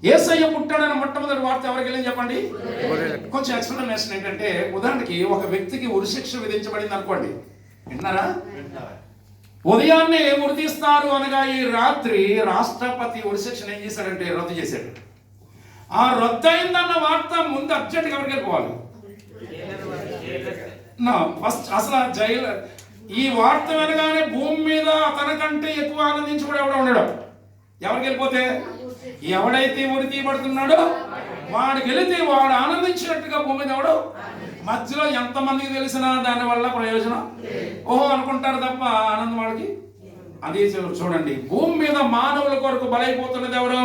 యేసయ్య పుట్టాడని మొట్టమొదటి వార్త ఎవరికి వెళ్ళి చెప్పండి. కొంచెం ఎక్స్ప్లెనేషన్ ఏంటంటే, ఉదాహరణకి ఒక వ్యక్తికి ఉరిశిక్ష విధించబడింది అనుకోండి, విన్నారా? ఉదయాన్నే ఉరి తీస్తారు అనగా ఈ రాత్రి రాష్ట్రపతి ఉరిశిక్షను ఏం చేశాడంటే రద్దు చేశాడు. ఆ రద్దు అయిందన్న వార్త ముందు అర్జెంట్గా ఎవరికి వెళ్ళిపోవాలి? ఫస్ట్ అసలు జైలు. ఈ వార్త వినగానే భూమి మీద అతనికంటే ఎక్కువ ఆనందించుకుని ఎవడో ఉండడు. ఎవరికి వెళ్ళిపోతే? ఎవడైతే ఉరి తీయబడుతున్నాడో వాడికి వెళితే వాడు ఆనందించినట్టుగా భూమి మీద ఎవడు. మధ్యలో ఎంతమందికి తెలిసినా దానివల్ల ప్రయోజనం ఓహో అనుకుంటారు తప్ప ఆనందం వాడికి. అది చూడండి, భూమి మీద మానవుల కొరకు బలైపోతున్నది ఎవరు?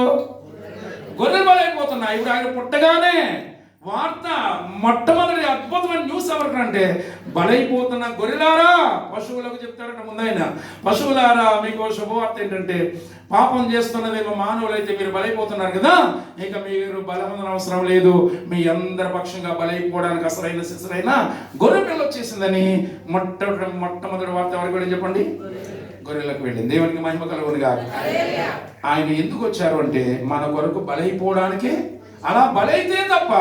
గొర్రెలు బలైపోతున్నాయి. ఇప్పుడు ఆయన పుట్టగానే వార్త మొట్టమొదటి అద్భుతమైన న్యూస్ ఎవరికంటే బలైపోతున్న గొర్రెలారా, పశువులకు చెప్తాడంట ముందు ఆయన. పశువులారా, మీకు శుభవార్త ఏంటంటే పాపం చేస్తున్నదేమో మానవులైతే మీరు బలైపోతున్నారు కదా, ఇక మీరు బలమైన అవసరం లేదు, మీ అందరి పక్షంగా బలైపోవడానికి అసలైన సిసరైన గొర్రె పిల్ల వచ్చేసిందని మొట్టమొదటి వార్త ఎవరికి వెళ్ళి చెప్పండి? గొర్రెలకు వెళ్ళింది. దేవునికి మహిమ కలుగును గాక. ఆయన ఎందుకు వచ్చారు అంటే మన కొరకు బలైపోవడానికి. అలా బలైతే తప్ప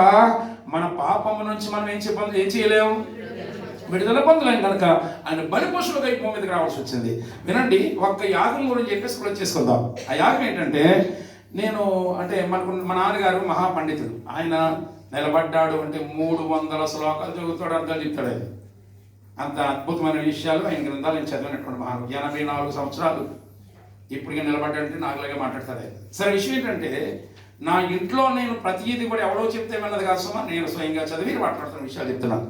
మన పాపము నుంచి మనం ఏం చేయలేము, విడుదల పొందలేం. కనుక ఆయన బలి పశువులుగా భూమి మీదకి రావాల్సి వచ్చింది. వినండి, ఒక్క యాగం గురించి చెప్పేసి కూడా చేసుకుందాం. ఆ యాగం ఏంటంటే, మా నాన్నగారు మహాపండితుడు. ఆయన నిలబడ్డాడు అంటే 300 శ్లోకాలు చదువుతాడు, అర్థాలు చెప్తాడు. ఆయన అంత అద్భుతమైన విషయాలు ఆయన గ్రంథాలు నేను చదివినటువంటి మహా 84 సంవత్సరాలు ఇప్పటికే నిలబడ్డాడంటే నాకులాగే మాట్లాడతాడు ఆయన. సరే, విషయం ఏంటంటే నా ఇంట్లో నేను ప్రతిదీ కూడా ఎవడో చెప్తే విన్నది కాదు సుమా, నేను స్వయంగా చదివి మాట్లాడుతున్న విషయాలు చెప్తున్నాను.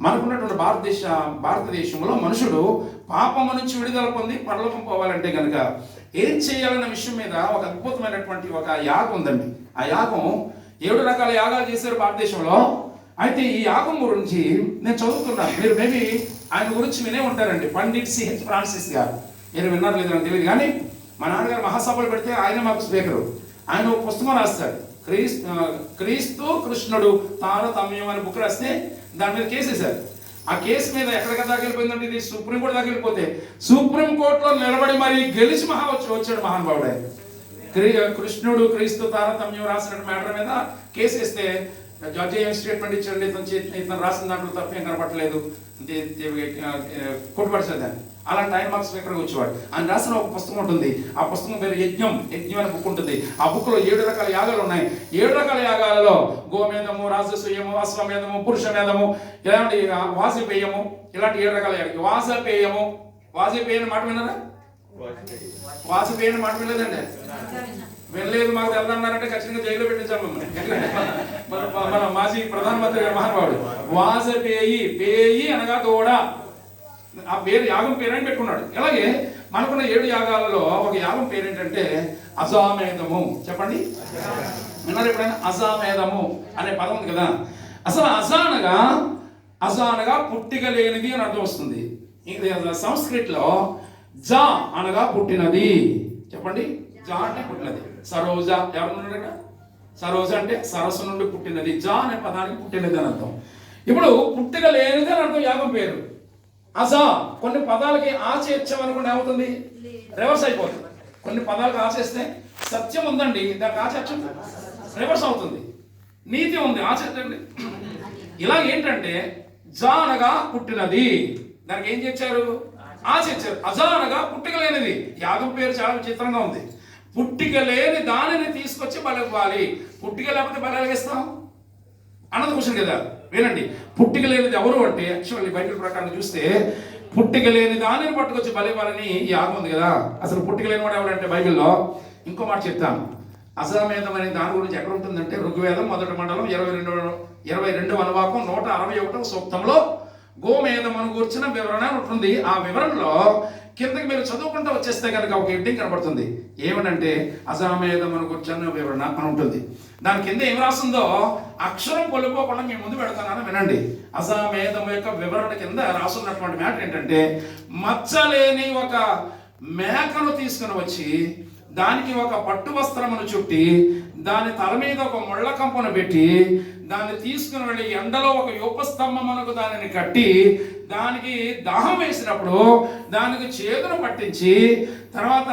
మనకున్నటువంటి భారతదేశంలో మనుషుడు పాపము నుంచి విడుదల పొంది పరలోకం పోవాలంటే కనుక ఏం చేయాలన్న విషయం మీద ఒక అద్భుతమైనటువంటి ఒక యాగం ఉందండి. ఆ యాగం 7 రకాల యాగాలు చేశారు భారతదేశంలో. అయితే ఈ యాగం గురించి నేను చదువుతున్నాను. మీరు మేబీ ఆయన గురించి వినే ఉంటారండి, పండిట్ సిహెచ్ ఫ్రాన్సిస్ గారు. మీరు విన్నారు లేదు నాకు తెలియదు, కానీ మా నాన్నగారు మహాసభలు పెడితే ఆయన మాకు స్పీకరు. ఆయన ఒక పుస్తకం రాస్తాడు, క్రీస్తు కృష్ణుడు తారతమ్యం అనే బుక్ రాస్తే దాని మీద కేసేశారు. ఆ కేసు మీద ఎక్కడికి దాకా వెళ్ళిపోయిందంటే ఇది సుప్రీంకోర్టు దాకా వెళ్ళిపోతే సుప్రీంకోర్టులో నిలబడి మరి గెలిచి వచ్చాడు మహానుభావుడు ఆయన. కృష్ణుడు క్రీస్తు తారతమ్యం రాసిన మ్యాటర్ మీద కేసు వేస్తే జడ్జి ఏం స్టేట్మెంట్ ఇచ్చాడు, ఇతను రాసిన దాంట్లో తప్పేం కనపడలేదు, కొట్టుపడిచేది దాన్ని. అలాంటి ఆయన మాకు స్పీకర్గా వచ్చేవాడు. ఆయన రాసిన ఒక పుస్తకం ఉంటుంది, ఆ పుస్తకం పేరు యజ్ఞం అనే బుక్ ఉంటుంది. ఆ బుక్లో 7 రకాల యాగాలు ఉన్నాయి. 7 రకాల యాగాలలో గోమేధము, రాజసూయము, అశ్వమేధము, పురుషమేధము, ఇలాంటి వాజపేయము, ఇలాంటి 7 రకాల యాగాలు. వాజపేయ మాట విన్నారా? వాజపేయ మాట వినలేదండి, వినలేదు. మాకు వెళ్దాన్నారంటే ఖచ్చితంగా జైల్లో పెట్టించాం మిమ్మల్ని. మన మాజీ ప్రధానమంత్రి గారు మహానుభావుడు వాజపేయి అనగా దూడ, ఆ పేరు యాగం పేరు అని పెట్టుకున్నాడు. అలాగే మనకున్న 7 యాగాలలో ఒక యాగం పేరు ఏంటంటే అజామేధము. చెప్పండి, విన్నారు ఎప్పుడైనా? అజామేధము అనే పదం ఉంది కదా. అసలు అజానగా పుట్టిక లేనిది అని అర్థం వస్తుంది. సంస్కృతిలో జా అనగా పుట్టినది. చెప్పండి, జా అంటే పుట్టినది. సరోజ ఎవరున్నారు ఇక్కడ? సరోజ అంటే సరస్సు నుండి పుట్టినది. జా అనే పదానికి పుట్టినది అని అర్థం. ఇప్పుడు పుట్టిక లేనిది అని అర్థం యాగం పేరు. అజా కొన్ని పదాలకి ఆచేర్చామనుకోండి ఏమవుతుంది? రివర్స్ అయిపోతుంది. కొన్ని పదాలకు ఆచేస్తే సత్యం ఉందండి, దానికి ఆచేర్చం రివర్స్ అవుతుంది. నీతి ఉంది, ఆచేర్చండి. ఇలా ఏంటంటే జా అనగా పుట్టినది, దానికి ఏం చేర్చారు? ఆచేర్చారు. అజా అనగా పుట్టిక లేనిది. యాగం పేరు చాలా విచిత్రంగా ఉంది. పుట్టిక లేని దానిని తీసుకొచ్చి బలివ్వాలి. పుట్టిక లేకపోతే బలి ఎలాగిస్తాం అన్నది క్వశ్చన్ కదా. వినండి, పుట్టిక లేనిది ఎవరు అంటే యాక్చువల్లీ బైబిల్ ప్రకారం చూస్తే పుట్టిక లేని దానిని పట్టుకొచ్చి బలివ్వాలని యాగం ఉంది కదా. అసలు పుట్టిక లేని వాడు ఎవడంటే బైబిల్లో ఇంకో మాట చెప్తాను. అజామేధం అనే దాని గురించి ఎక్కడ ఉంటుందంటే ఋగ్వేదం 1వ మండలం 22వ అనువాకం 161వ సూక్తంలో గోమేధం అని కూర్చిన వివరణ ఉంటుంది. ఆ వివరణలో కిందకి మీరు చదువుకుంటూ వచ్చేస్తే కనుక ఒక హెడ్డింగ్ కనబడుతుంది. ఏమనంటే అజామేధం అని కూర్చున్న వివరణ అని ఉంటుంది. దాని కింద ఏం రాస్తుందో అక్షరం కొలిపోకుండా మీ ముందు పెడతానని వినండి. అజామేధం యొక్క వివరణ కింద రాస్తున్నటువంటి మ్యాటర్ ఏంటంటే మచ్చలేని ఒక మేకను తీసుకుని వచ్చి దానికి ఒక పట్టు వస్త్రమును చుట్టి దాని తల మీద ఒక ముళ్ళ కంపను పెట్టి దాన్ని తీసుకుని వెళ్ళి ఎండలో ఒక యూపస్తంభమునకు దానిని కట్టి దానికి దాహం వేసినప్పుడు దానికి చేతును పట్టించి తర్వాత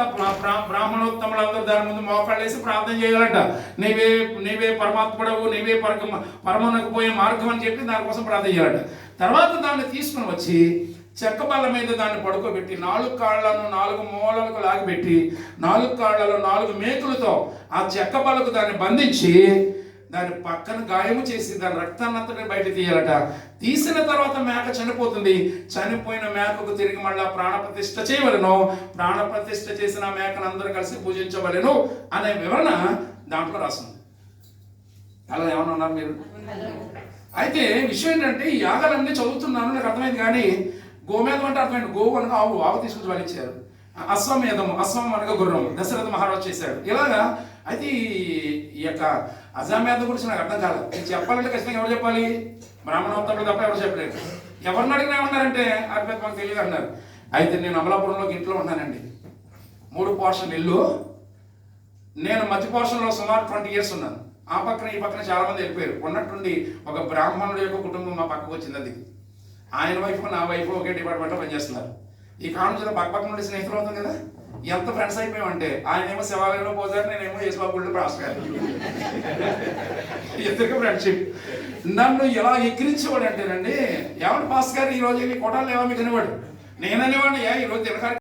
బ్రాహ్మణోత్తములందరూ దాని ముందు మోకాళ్ళు వేసి ప్రార్థన చేయాలంట. నీవే పరమాత్ముడవు, నీవే పరమనకు పోయే మార్గం అని చెప్పి దానికోసం ప్రార్థన చేయాలంట. తర్వాత దాన్ని తీసుకుని వచ్చి చెక్క బల్ల మీద దాన్ని పడుకోబెట్టి 4 కాళ్లను 4 మూలలకు లాగిపెట్టి 4 కాళ్లలో 4 మేకులతో ఆ చెక్క బల్లకు దాన్ని బంధించి దాని పక్కన గాయము చేసి దాని రక్తాన్నంతటి బయట తీయాలట. తీసిన తర్వాత మేక చనిపోతుంది. చనిపోయిన మేకకు తిరిగి మళ్ళా ప్రాణప్రతిష్ఠ చేయవలను. ప్రాణప్రతిష్ఠ చేసిన మేకను అందరూ కలిసి పూజించవలను అనే వివరణ దాంట్లో రాస్తుంది. అలా ఏమన్నా ఉన్నారు మీరు? అయితే విషయం ఏంటంటే ఈ యాగాలన్నీ చదువుతున్నాను, నాకు అర్థమైంది. కానీ గోమేధం అంటే అర్థమైంది. గోవు అనగా ఆవు తీసుకొచ్చి వాళ్ళు ఇచ్చారు. అశ్వమేధము, అశ్వం అనగా గుర్రం, దశరథ మహారాజు చేశాడు. ఇలాగా అయితే ఈ యొక్క అజామేధం గురించి నాకు అర్థం కాలేదు. నేను చెప్పాలంటే ఖచ్చితంగా ఎవరు చెప్పాలి? బ్రాహ్మణోత్తములు తప్ప ఎవరు చెప్పలేదు. ఎవరిని అడిగినా ఏమన్నారంటే అది మాకు తెలియదు అన్నారు. అయితే నేను అమలాపురంలోకి ఇంట్లో ఉన్నానండి. 3 పోర్షన్ ఇల్లు. నేను మధ్య పోర్షన్లో సుమారు 20 years ఉన్నాను. ఆ పక్కన ఈ పక్కన చాలా మంది వెళ్ళిపోయారు. ఉన్నట్టుండి ఒక బ్రాహ్మణుడు యొక్క కుటుంబం మా పక్కకు వచ్చింది. అది ఆయన వైఫ్ నా వైఫ్ ఒకే డిపార్ట్మెంట్లో పనిచేస్తున్నారు. ఈ కారణం చేత పక్క నుండి స్నేహితులు అవుతాం కదా. ఎంత ఫ్రెండ్స్ అయిపోయామంటే ఆయనేమో శివాలయంలో పోతారు, నేనేమో యేసుబాబు పాస్టర్ గారు. ఇద్దరికి ఫ్రెండ్షిప్. నన్ను ఎలా ఎక్కిరించేవాడు అంటేనండి, ఏమంటే పాస్టర్ గారు ఈరోజు కోటాలు లేవా మీకు అనేవాడు. నేననేవాడిని ఈరోజు తినకారు